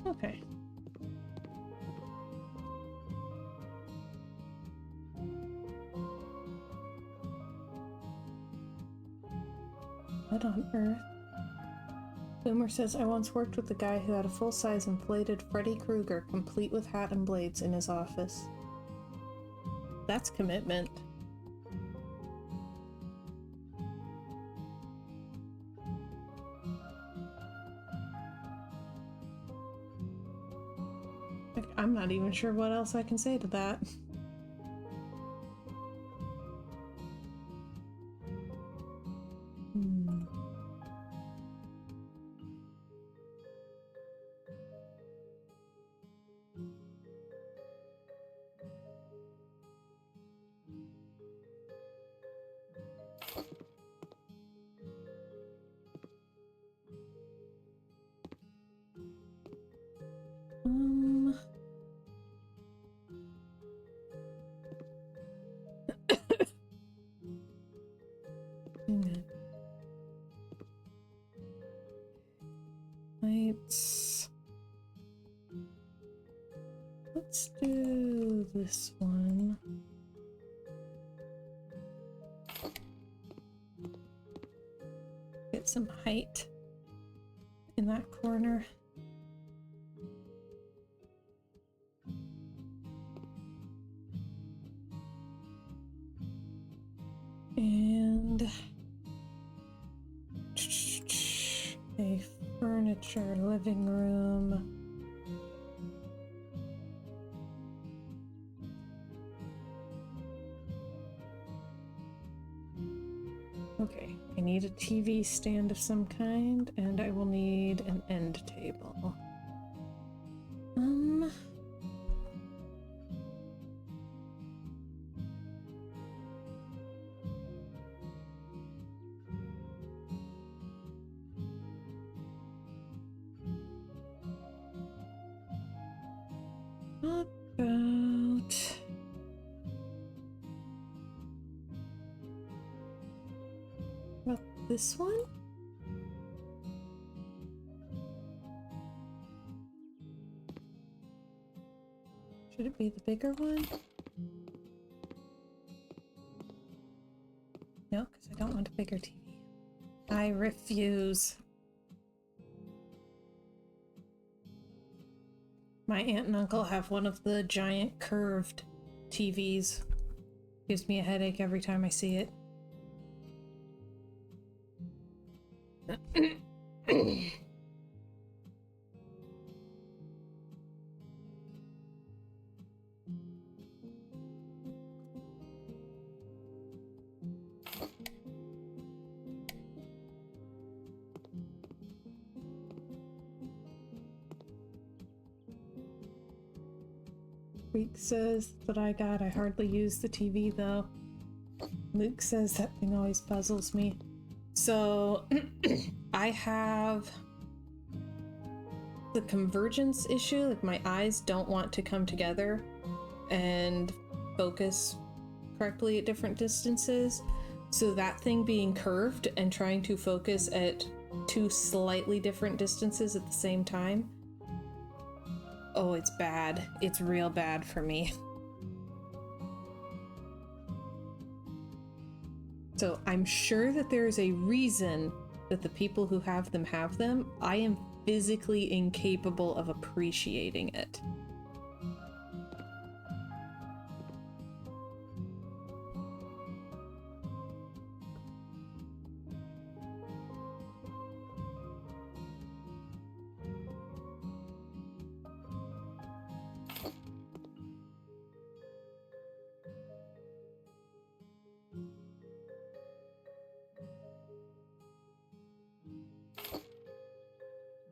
Okay. What on earth? Boomer says, I once worked with a guy who had a full-size inflated Freddy Krueger, complete with hat and blades, in his office. That's commitment. Like, I'm not even sure what else I can say to that. Let's do this one. Get some height in that corner. And a furniture living room. Okay, I need a TV stand of some kind, and I will need an end table. About this one? Should it be the bigger one? No, because I don't want a bigger TV. I refuse. My aunt and uncle have one of the giant curved TVs. Gives me a headache every time I see it. Freak says that I hardly use the TV though. Luke says that thing always puzzles me. So I have the convergence issue, like my eyes don't want to come together and focus correctly at different distances. So that thing being curved and trying to focus at two slightly different distances at the same time. Oh, it's bad. It's real bad for me. So I'm sure that there is a reason that the people who have them. I am physically incapable of appreciating it.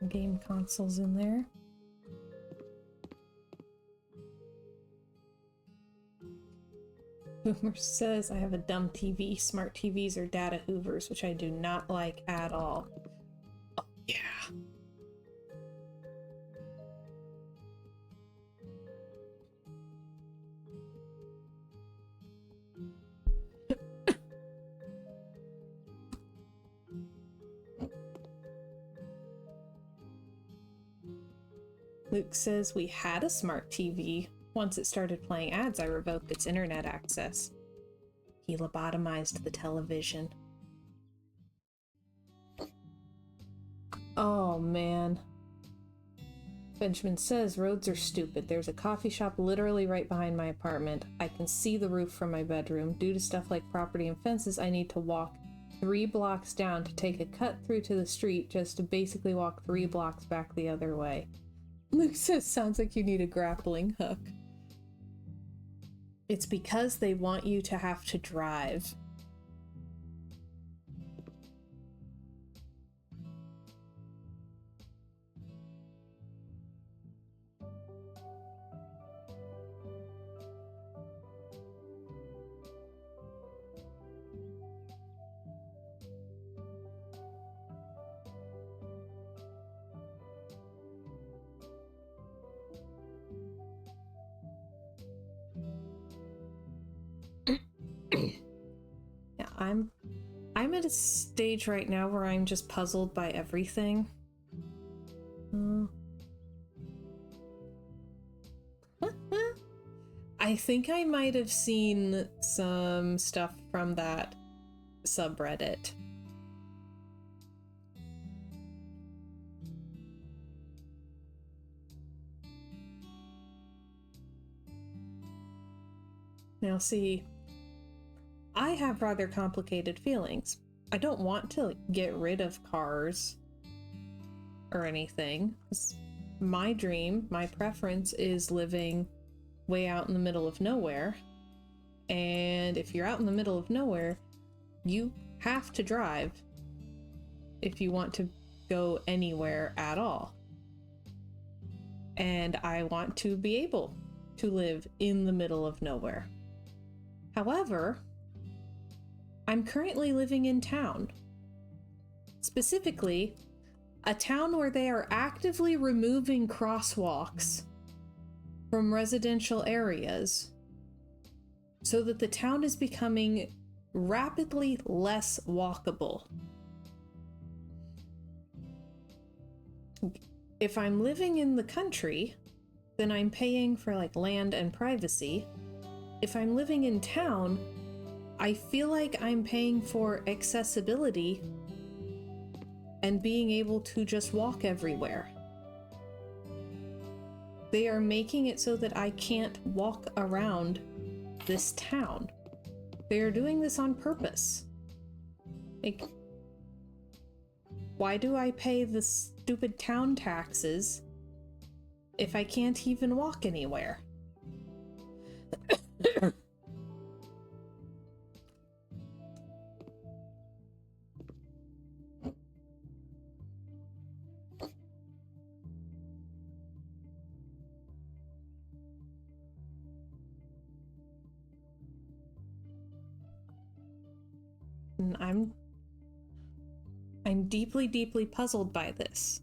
Game consoles in there. Boomer says I have a dumb TV. Smart TVs are data hoovers, which I do not like at all. Oh, yeah. Luke says we had a smart TV. Once it started playing ads, I revoked its internet access. He lobotomized the television. Oh, man. Benjamin says roads are stupid. There's a coffee shop literally right behind my apartment. I can see the roof from my bedroom. Due to stuff like property and fences, I need to walk 3 blocks down to take a cut through to the street just to basically walk 3 blocks back the other way. Luke says, sounds like you need a grappling hook. It's because they want you to have to drive. Yeah, I'm at a stage right now where I'm just puzzled by everything. I think I might have seen some stuff from that subreddit. Now see, I have rather complicated feelings. I don't want to get rid of cars or anything. My dream, my preference is living way out in the middle of nowhere. And if you're out in the middle of nowhere, you have to drive if you want to go anywhere at all. And I want to be able to live in the middle of nowhere. However, I'm currently living in town. Specifically, a town where they are actively removing crosswalks from residential areas so that the town is becoming rapidly less walkable. If I'm living in the country, then I'm paying for like land and privacy. If I'm living in town, I feel like I'm paying for accessibility and being able to just walk everywhere. They are making it so that I can't walk around this town. They're doing this on purpose. Like, why do I pay the stupid town taxes if I can't even walk anywhere? And I'm deeply, deeply puzzled by this.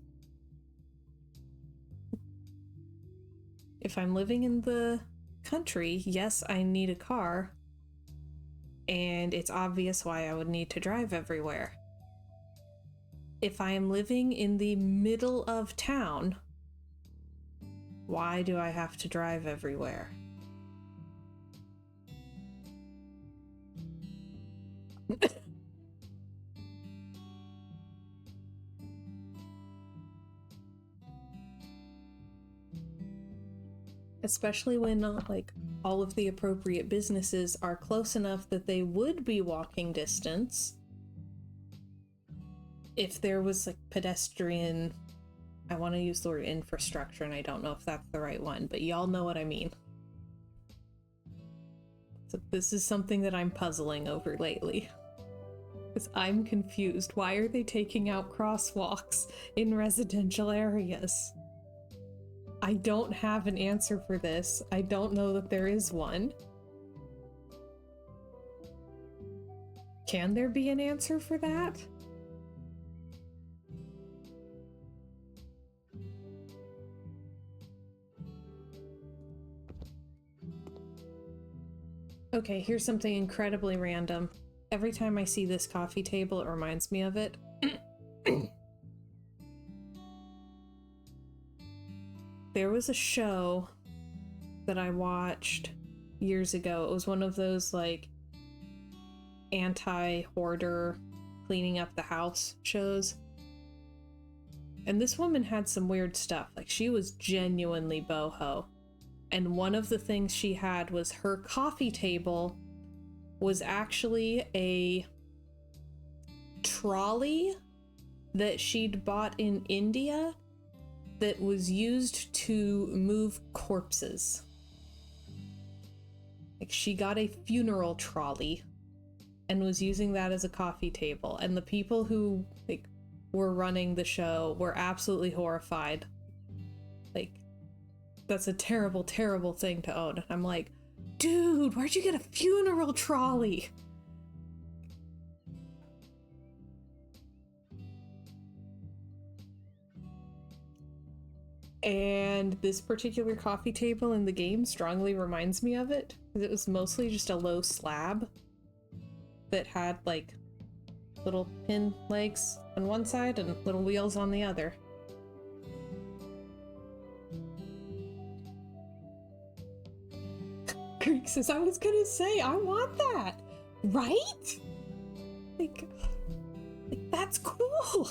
If I'm living in the country, yes, I need a car, and it's obvious why I would need to drive everywhere. If I am living in the middle of town, why do I have to drive everywhere? Especially when, like, all of the appropriate businesses are close enough that they would be walking distance. If there was, like, pedestrian... I want to use the word infrastructure, and I don't know if that's the right one, but y'all know what I mean. So this is something that I'm puzzling over lately. Because I'm confused. Why are they taking out crosswalks in residential areas? I don't have an answer for this. I don't know that there is one. Can there be an answer for that? Okay, here's something incredibly random. Every time I see this coffee table, it reminds me of it. There was a show that I watched years ago. It was one of those, like, anti-hoarder cleaning up the house shows. And this woman had some weird stuff. Like, she was genuinely boho. And one of the things she had was her coffee table was actually a trolley that she'd bought in India that was used to move corpses. Like, she got a funeral trolley and was using that as a coffee table. And the people who, like, were running the show were absolutely horrified. Like, that's a terrible, terrible thing to own. I'm like, dude, where'd you get a funeral trolley? And this particular coffee table in the game strongly reminds me of it, because it was mostly just a low slab that had, like, little pin legs on one side and little wheels on the other. Greek says, I was gonna say, I want that! Right? Like, that's cool!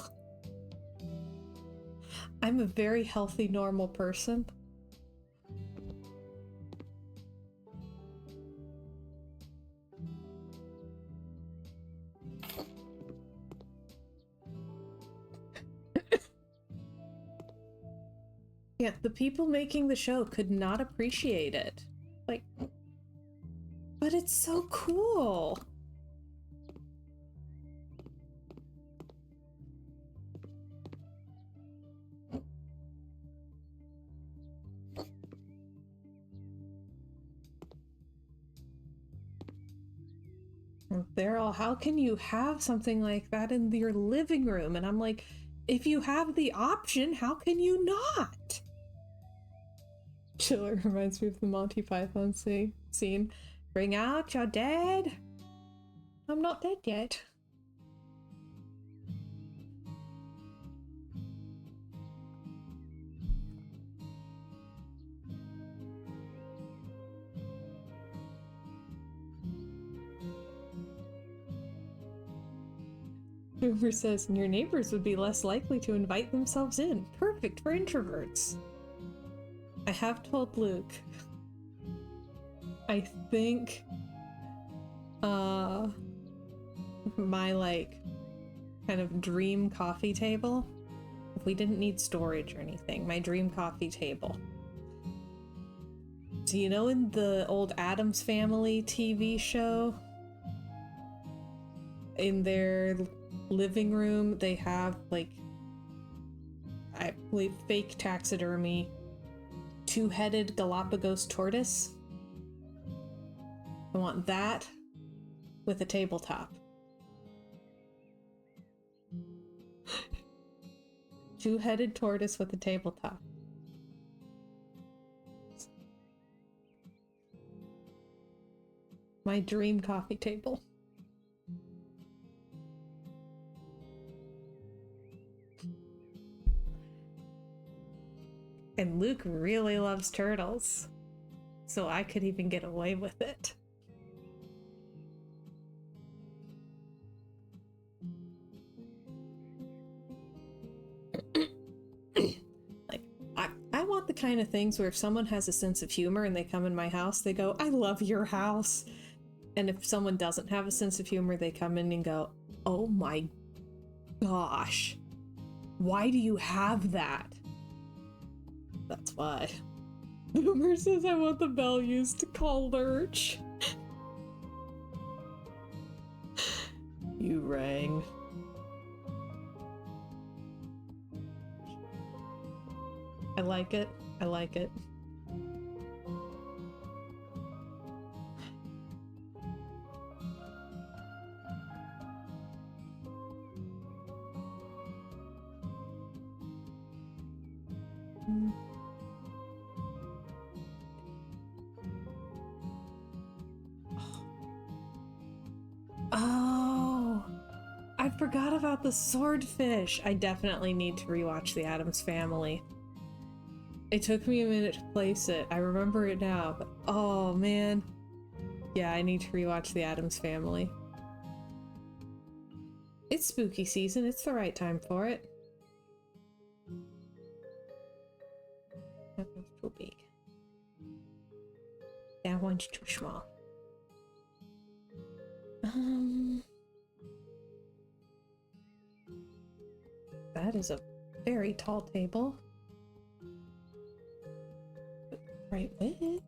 I'm a very healthy, normal person. Yeah, the people making the show could not appreciate it. Like, but it's so cool! They're all, how can you have something like that in your living room? And I'm like, if you have the option, how can you not? Chiller reminds me of the Monty Python scene. Bring out your dead. I'm not dead yet. Boomer says, and your neighbors would be less likely to invite themselves in. Perfect for introverts. I have told Luke. I think my like kind of dream coffee table, if we didn't need storage or anything, my dream coffee table. So you know in the old Addams Family TV show, in their living room they have like, I believe, fake taxidermy two-headed Galapagos tortoise. I want that with a tabletop. Two-headed tortoise with a tabletop. My dream coffee table. And Luke really loves turtles, so I could even get away with it. Like, I want the kind of things where if someone has a sense of humor and they come in my house, they go, "I love your house." And if someone doesn't have a sense of humor, they come in and go, "Oh my gosh, why do you have that?" That's why. Boomer says I want the values to call Lurch. You rang. I like it. I like it. Oh, I forgot about the swordfish. I definitely need to rewatch The Addams Family. It took me a minute to place it. I remember it now, but oh man. Yeah, I need to rewatch The Addams Family. It's spooky season. It's the right time for it. That one's too big. That one's too small. That is a very tall table. Right width.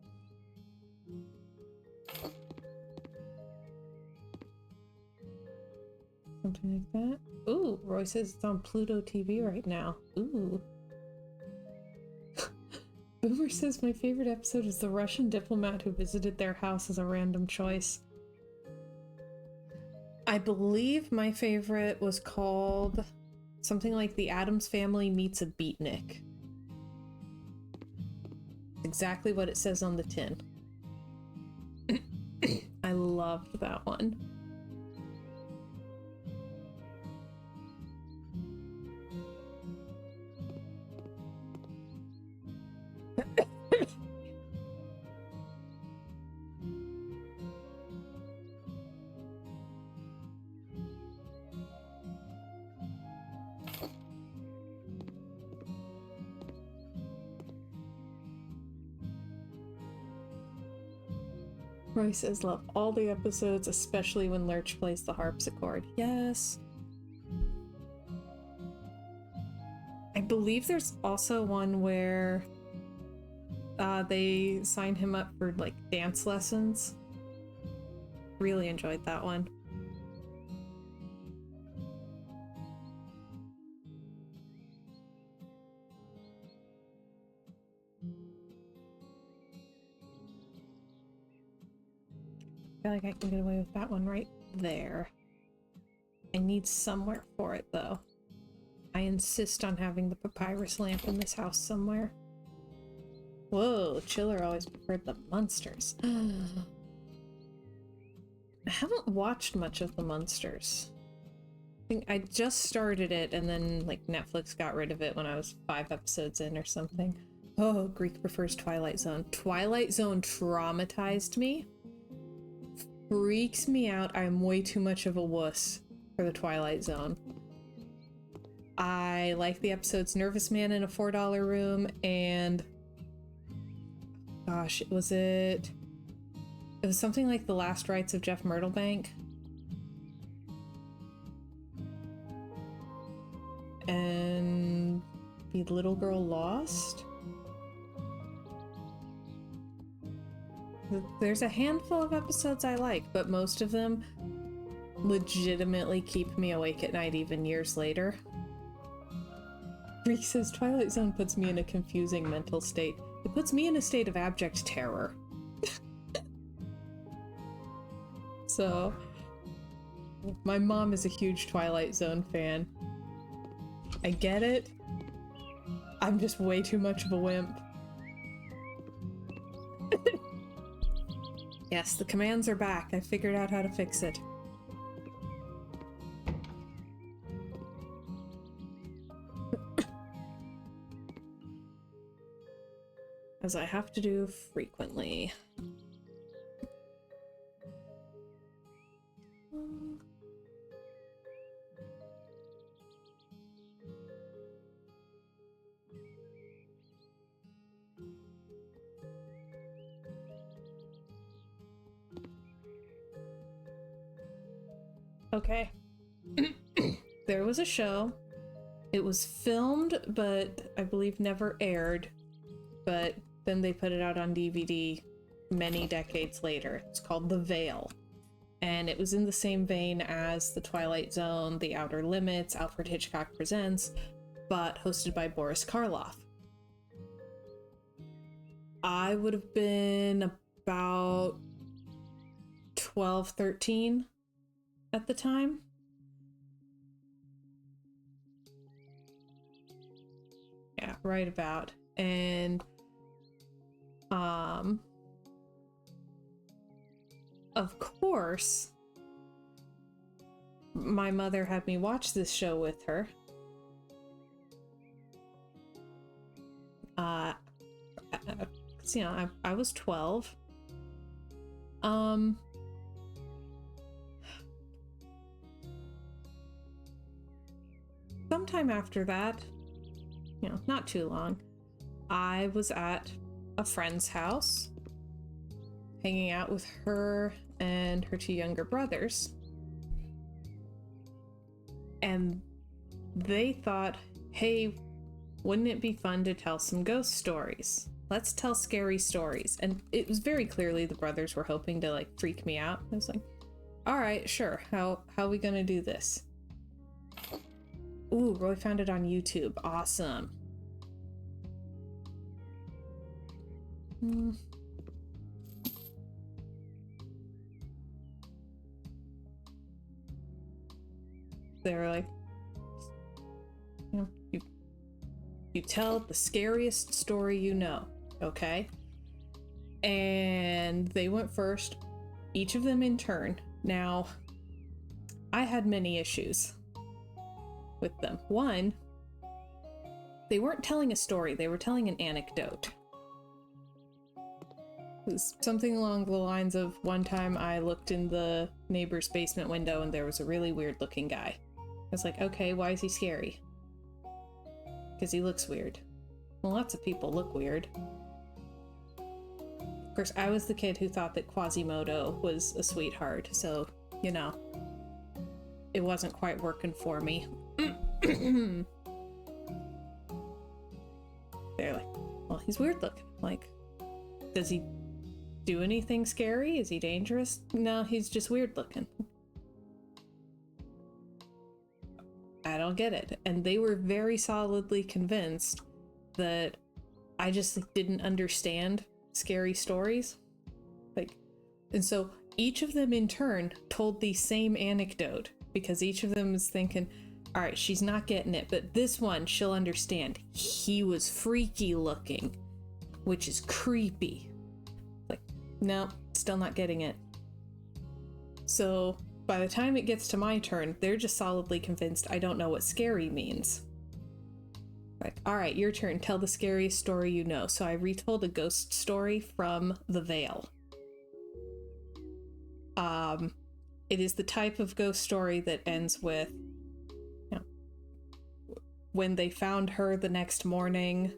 Something like that. Ooh, Roy says it's on Pluto TV right now. Ooh. Boomer says my favorite episode is the Russian diplomat who visited their house as a random choice. I believe my favorite was called something like The Addams Family Meets a Beatnik. Exactly what it says on the tin. I loved that one. Roy says, love all the episodes, especially when Lurch plays the harpsichord. Yes. I believe there's also one where they signed him up for like dance lessons. Really enjoyed that one. I feel like I can get away with that one right there. I need somewhere for it though. I insist on having the papyrus lamp in this house somewhere. Whoa, Chiller always preferred the Munsters. I haven't watched much of the Munsters. I think I just started it and then like Netflix got rid of it when I was 5 episodes in or something. Oh, Greek prefers Twilight Zone. Twilight Zone traumatized me. Freaks me out. I'm way too much of a wuss for the Twilight Zone. I like the episodes Nervous Man in a $4 Room and gosh, was it It was something like The Last Rites of Jeff Myrtlebank. And The Little Girl Lost. There's a handful of episodes I like, but most of them legitimately keep me awake at night even years later. Reek says, Twilight Zone puts me in a confusing mental state. It puts me in a state of abject terror. So, my mom is a huge Twilight Zone fan. I get it. I'm just way too much of a wimp. Yes, the commands are back. I figured out how to fix it. As I have to do frequently. Okay. There was a show. It was filmed, but I believe never aired. But then they put it out on DVD many decades later. It's called The Veil. And it was in the same vein as The Twilight Zone, The Outer Limits, Alfred Hitchcock Presents, but hosted by Boris Karloff. I would have been about 12, 13 at the time. Yeah, right about. And of course, my mother had me watch this show with her. You know, I was 12. Sometime after that, you know, not too long, I was at a friend's house, hanging out with her and her two younger brothers. And they thought, hey, wouldn't it be fun to tell some ghost stories? Let's tell scary stories. And it was very clearly the brothers were hoping to like freak me out. I was like, all right, sure. How are we gonna do this? Ooh, Roy found it on YouTube. Awesome. They were like, you know, you tell the scariest story you know, okay? And they went first, each of them in turn. Now, I had many issues with them. One, they weren't telling a story, they were telling an anecdote. It was something along the lines of, one time I looked in the neighbor's basement window and there was a really weird looking guy. I was like, okay, why is he scary? Because he looks weird. Well, lots of people look weird. Of course, I was the kid who thought that Quasimodo was a sweetheart, so, you know, it wasn't quite working for me. They're like, well, he's weird looking. Like, does he do anything scary? Is he dangerous? No, he's just weird looking. I don't get it. And they were very solidly convinced that I just didn't understand scary stories. Like, and so each of them in turn told the same anecdote because each of them was thinking, all right, she's not getting it, but this one she'll understand. He was freaky looking, which is creepy. Like, no, still not getting it. So by the time it gets to my turn, they're just solidly convinced I don't know what scary means. Like, all right, your turn. Tell the scariest story you know. So I retold a ghost story from The Veil. It is the type of ghost story that ends with, you know, when they found her the next morning,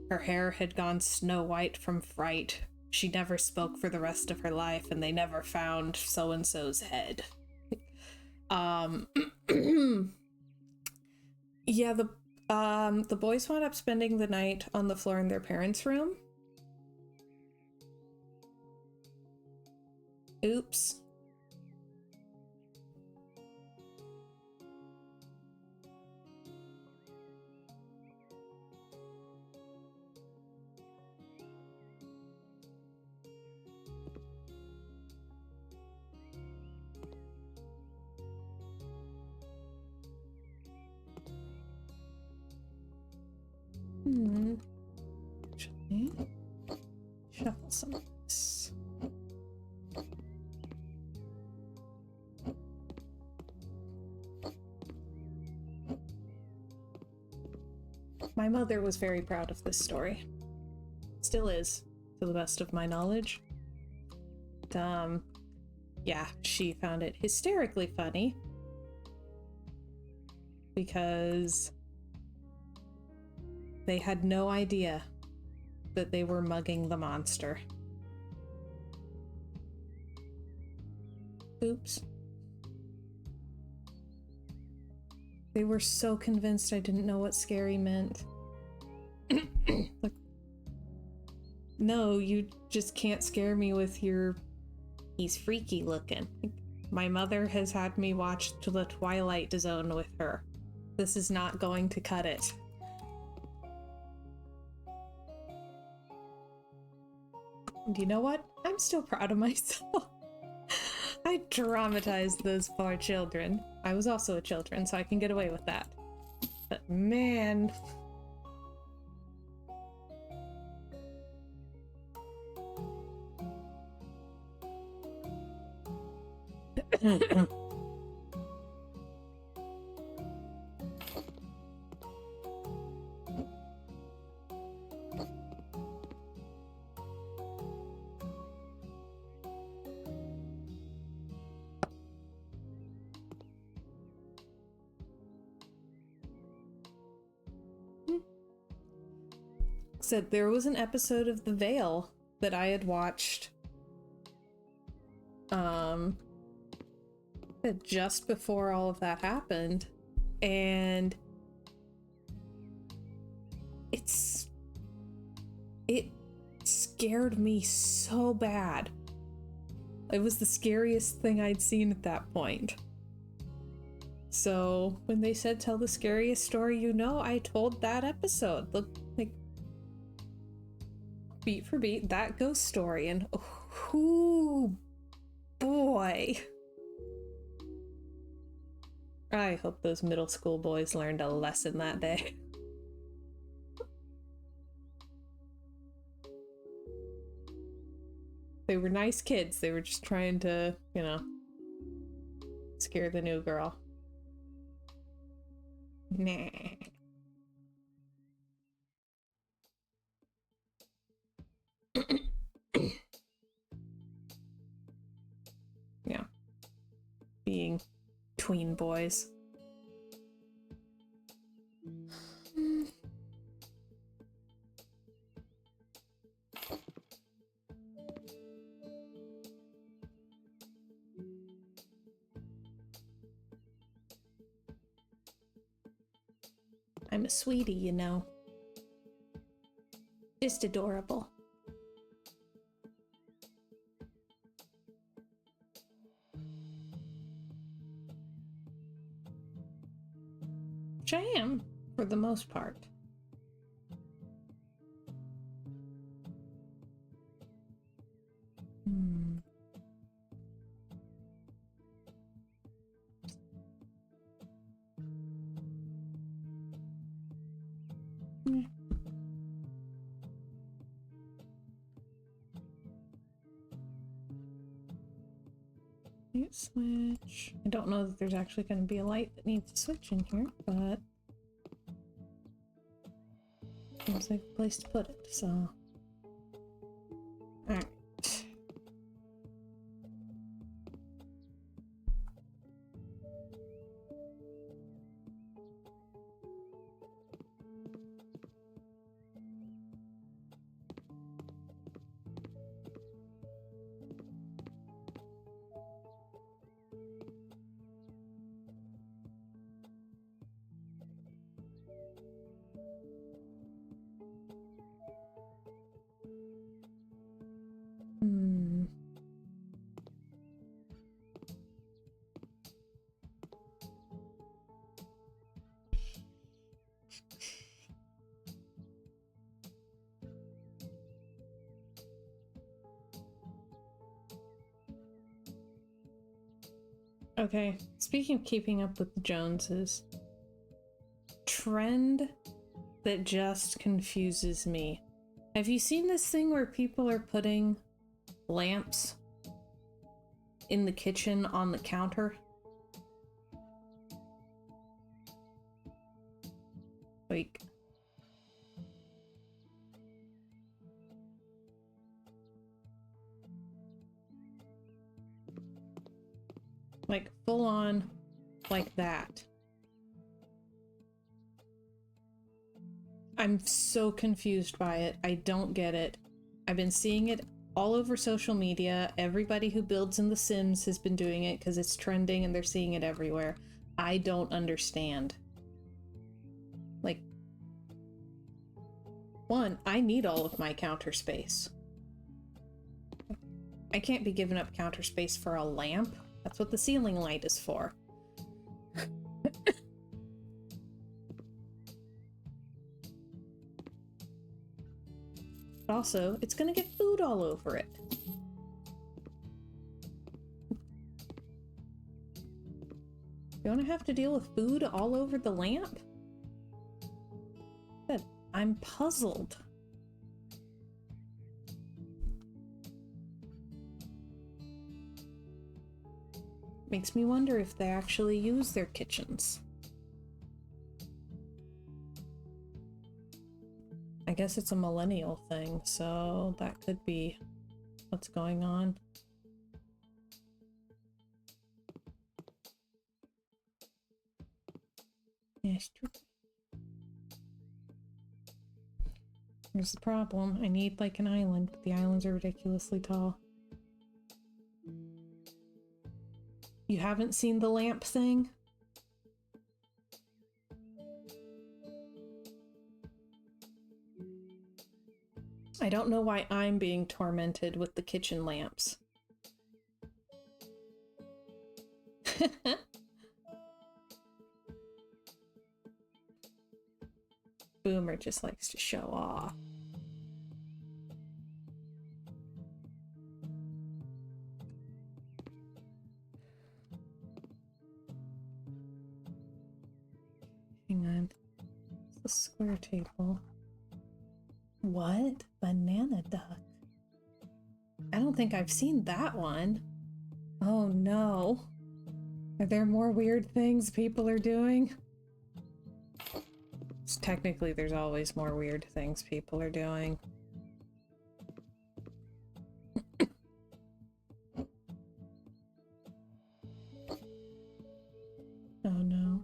her hair had gone snow white from fright. she never spoke for the rest of her life, and they never found so-and-so's head. Yeah, the boys wound up spending the night on the floor in their parents' room. Oops. Actually, shuffle some of this. My mother was very proud of this story. Still is, to the best of my knowledge. Yeah, she found it hysterically funny because they had no idea that they were mugging the monster. Oops. They were so convinced I didn't know what scary meant. Like, no, you just can't scare me with your... He's freaky looking. My mother has had me watch The Twilight Zone with her. This is not going to cut it. And you know what? I'm still proud of myself. I traumatized those poor children. I was also a children, so I can get away with that. But man... Said there was an episode of The Veil that I had watched just before all of that happened, and it scared me so bad. It was the scariest thing I'd seen at that point. So when they said tell the scariest story you know, I told that episode. Look, like, beat for beat, that ghost story, and oh boy. I hope those middle school boys learned a lesson that day. They were nice kids. They were just trying to, you know, scare the new girl. Nah. Yeah. Being tween boys. I'm a sweetie, you know. Just adorable. Which I am, for the most part. Switch. I don't know that there's actually going to be a light that needs a switch in here, but seems like a place to put it, so. Alright. Okay, speaking of keeping up with the Joneses, trend that just confuses me. Have you seen this thing where people are putting lamps in the kitchen on the counter? Like full on like that. I'm so confused by it. I don't get it. I've been seeing it all over social media. Everybody who builds in The Sims has been doing it because it's trending and they're seeing it everywhere. I don't understand. Like, one, I need all of my counter space. I can't be giving up counter space for a lamp. That's what the ceiling light is for. But also, it's gonna get food all over it. You wanna have to deal with food all over the lamp? Good. I'm puzzled. Makes me wonder if they actually use their kitchens. I guess it's a millennial thing, so that could be what's going on. Yes. Here's the problem. I need like an island, but the islands are ridiculously tall. You haven't seen the lamp thing? I don't know why I'm being tormented with the kitchen lamps. Boomer just likes to show off. Hang on. It's the square table. What? Banana duck? I don't think I've seen that one. Oh no. Are there more weird things people are doing? Technically, there's always more weird things people are doing. Oh no.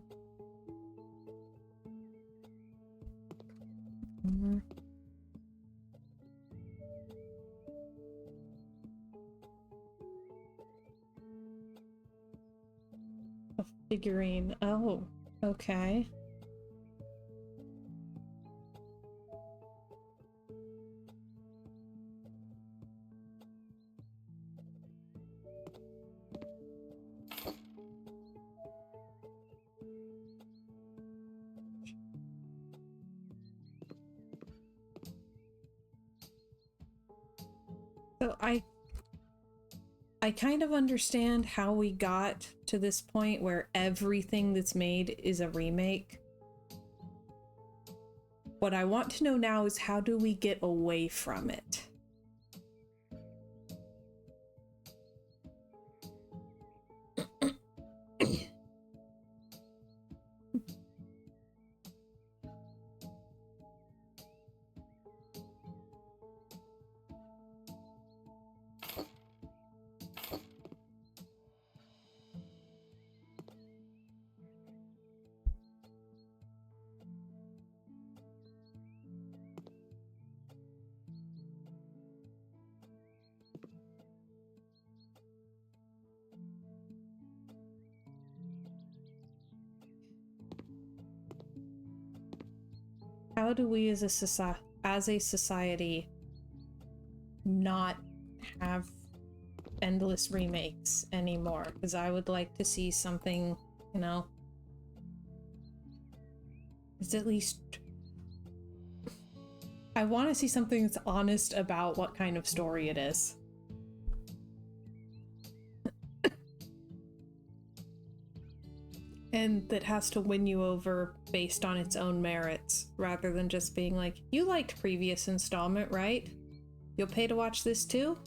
A figurine. Oh, okay. So I kind of understand how we got to this point where everything that's made is a remake. What I want to know now is how do we get away from it? How do we as a society not have endless remakes anymore? Because I would like to see something, you know, it's at least I want to see something that's honest about what kind of story it is. And that has to win you over based on its own merits, rather than just being like, you liked previous installment, right? You'll pay to watch this too?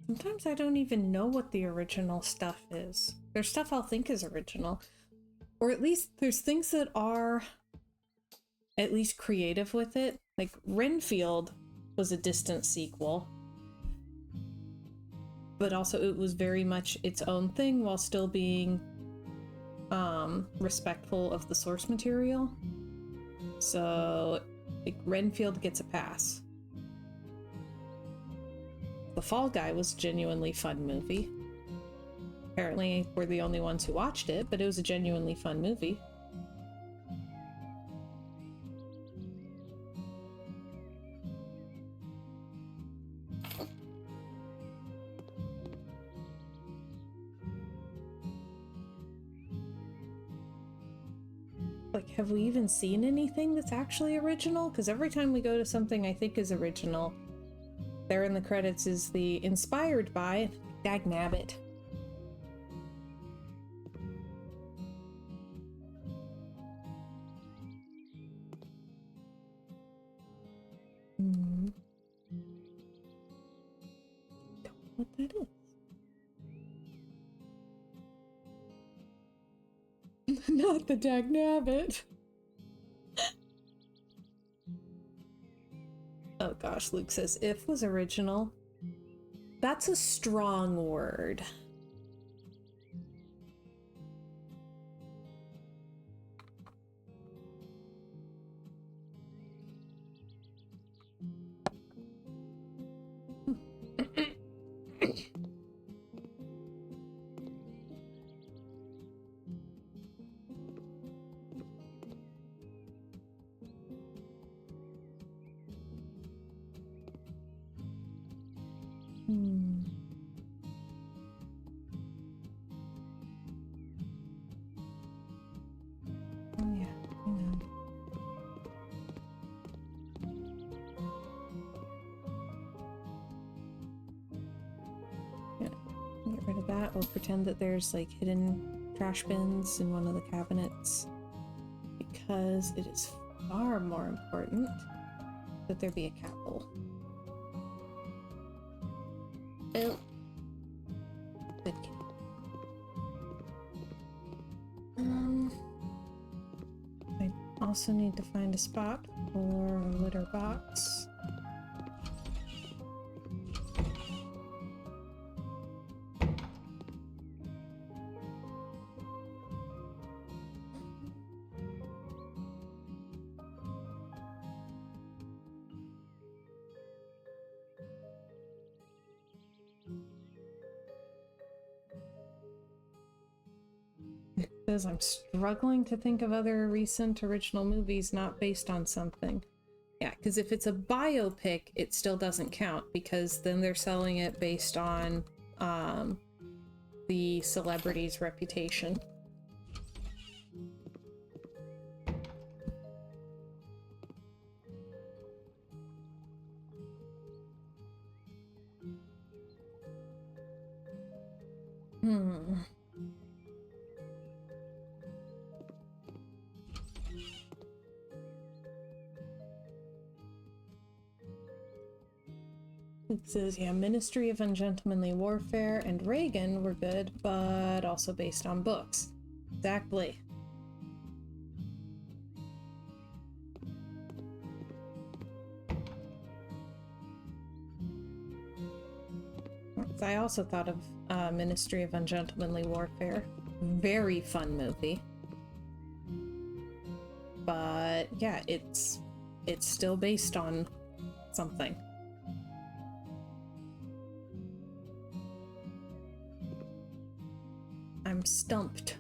Sometimes I don't even know what the original stuff is. There's stuff I'll think is original. Or at least there's things that are at least creative with it. Like Renfield was a distant sequel. But also it was very much its own thing while still being respectful of the source material. So like Renfield gets a pass. The Fall Guy was a genuinely fun movie. Apparently, we're the only ones who watched it, but it was a genuinely fun movie. Like, have we even seen anything that's actually original? Because every time we go to something I think is original, there in the credits is the inspired by Dagnabbit. Don't know what that is. Not the Dagnabbit. Oh gosh, Luke says if was original. That's a strong word. Oh yeah, I know. Yeah, get rid of that. We'll pretend that there's like hidden trash bins in one of the cabinets, because it is far more important that there be a capel. Oh. Good kid. I also need to find a spot for a litter box. Because I'm struggling to think of other recent original movies not based on something. Yeah, because if it's a biopic, it still doesn't count, because then they're selling it based on the celebrity's reputation. It says, yeah, Ministry of Ungentlemanly Warfare and Reagan were good, but also based on books. Exactly. I also thought of Ministry of Ungentlemanly Warfare. Very fun movie. But yeah, it's still based on something. I'm stumped.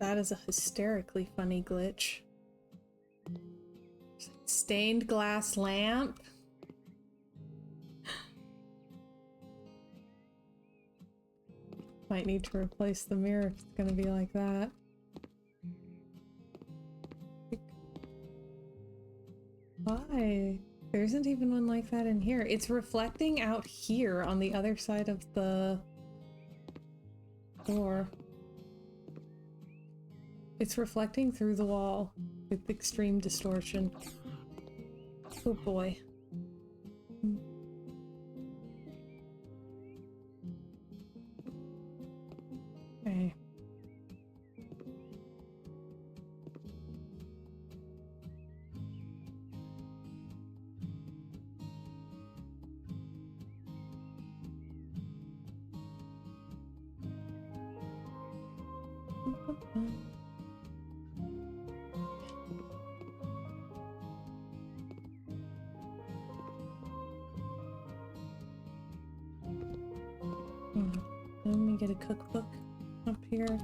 That is a hysterically funny glitch. Stained glass lamp. Might need to replace the mirror if it's gonna be like that. Why? There isn't even one like that in here. It's reflecting out here on the other side of the door. It's reflecting through the wall with extreme distortion. Oh boy. Okay. Let me get a cookbook up here.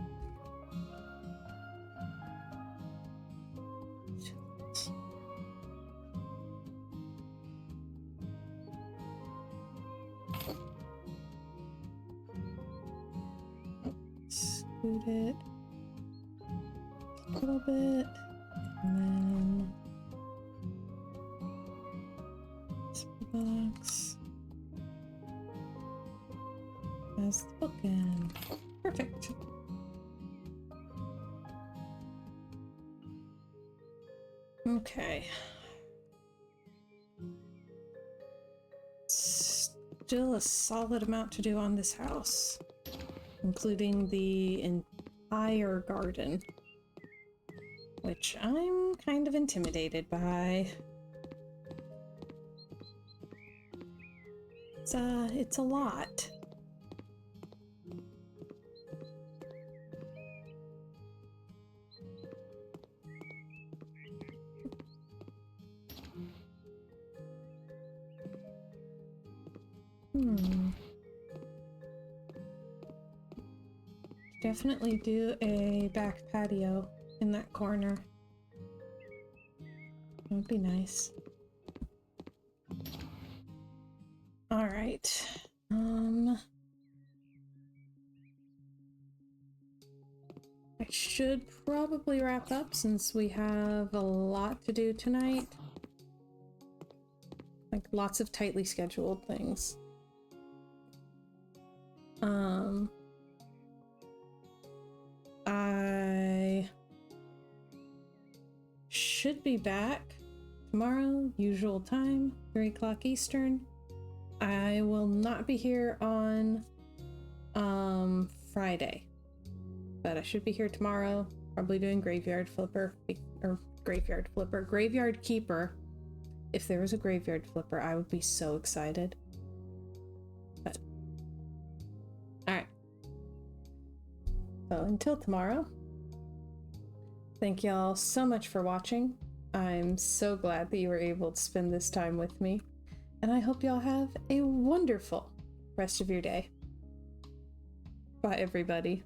Scoot it a little bit, and then this box has the bookend. Perfect. Okay. Still a solid amount to do on this house, including the entire garden, which I'm kind of intimidated by. It's a lot. Definitely do a back patio in that corner. That would be nice. All right. I should probably wrap up since we have a lot to do tonight. Like lots of tightly scheduled things. I should be back tomorrow, usual time, 3 o'clock Eastern. I will not be here on Friday, but I should be here tomorrow, probably doing Graveyard Keeper. If there was a Graveyard Flipper, I would be so excited. But alright. So until tomorrow, thank y'all so much for watching. I'm so glad that you were able to spend this time with me, and I hope y'all have a wonderful rest of your day. Bye, everybody.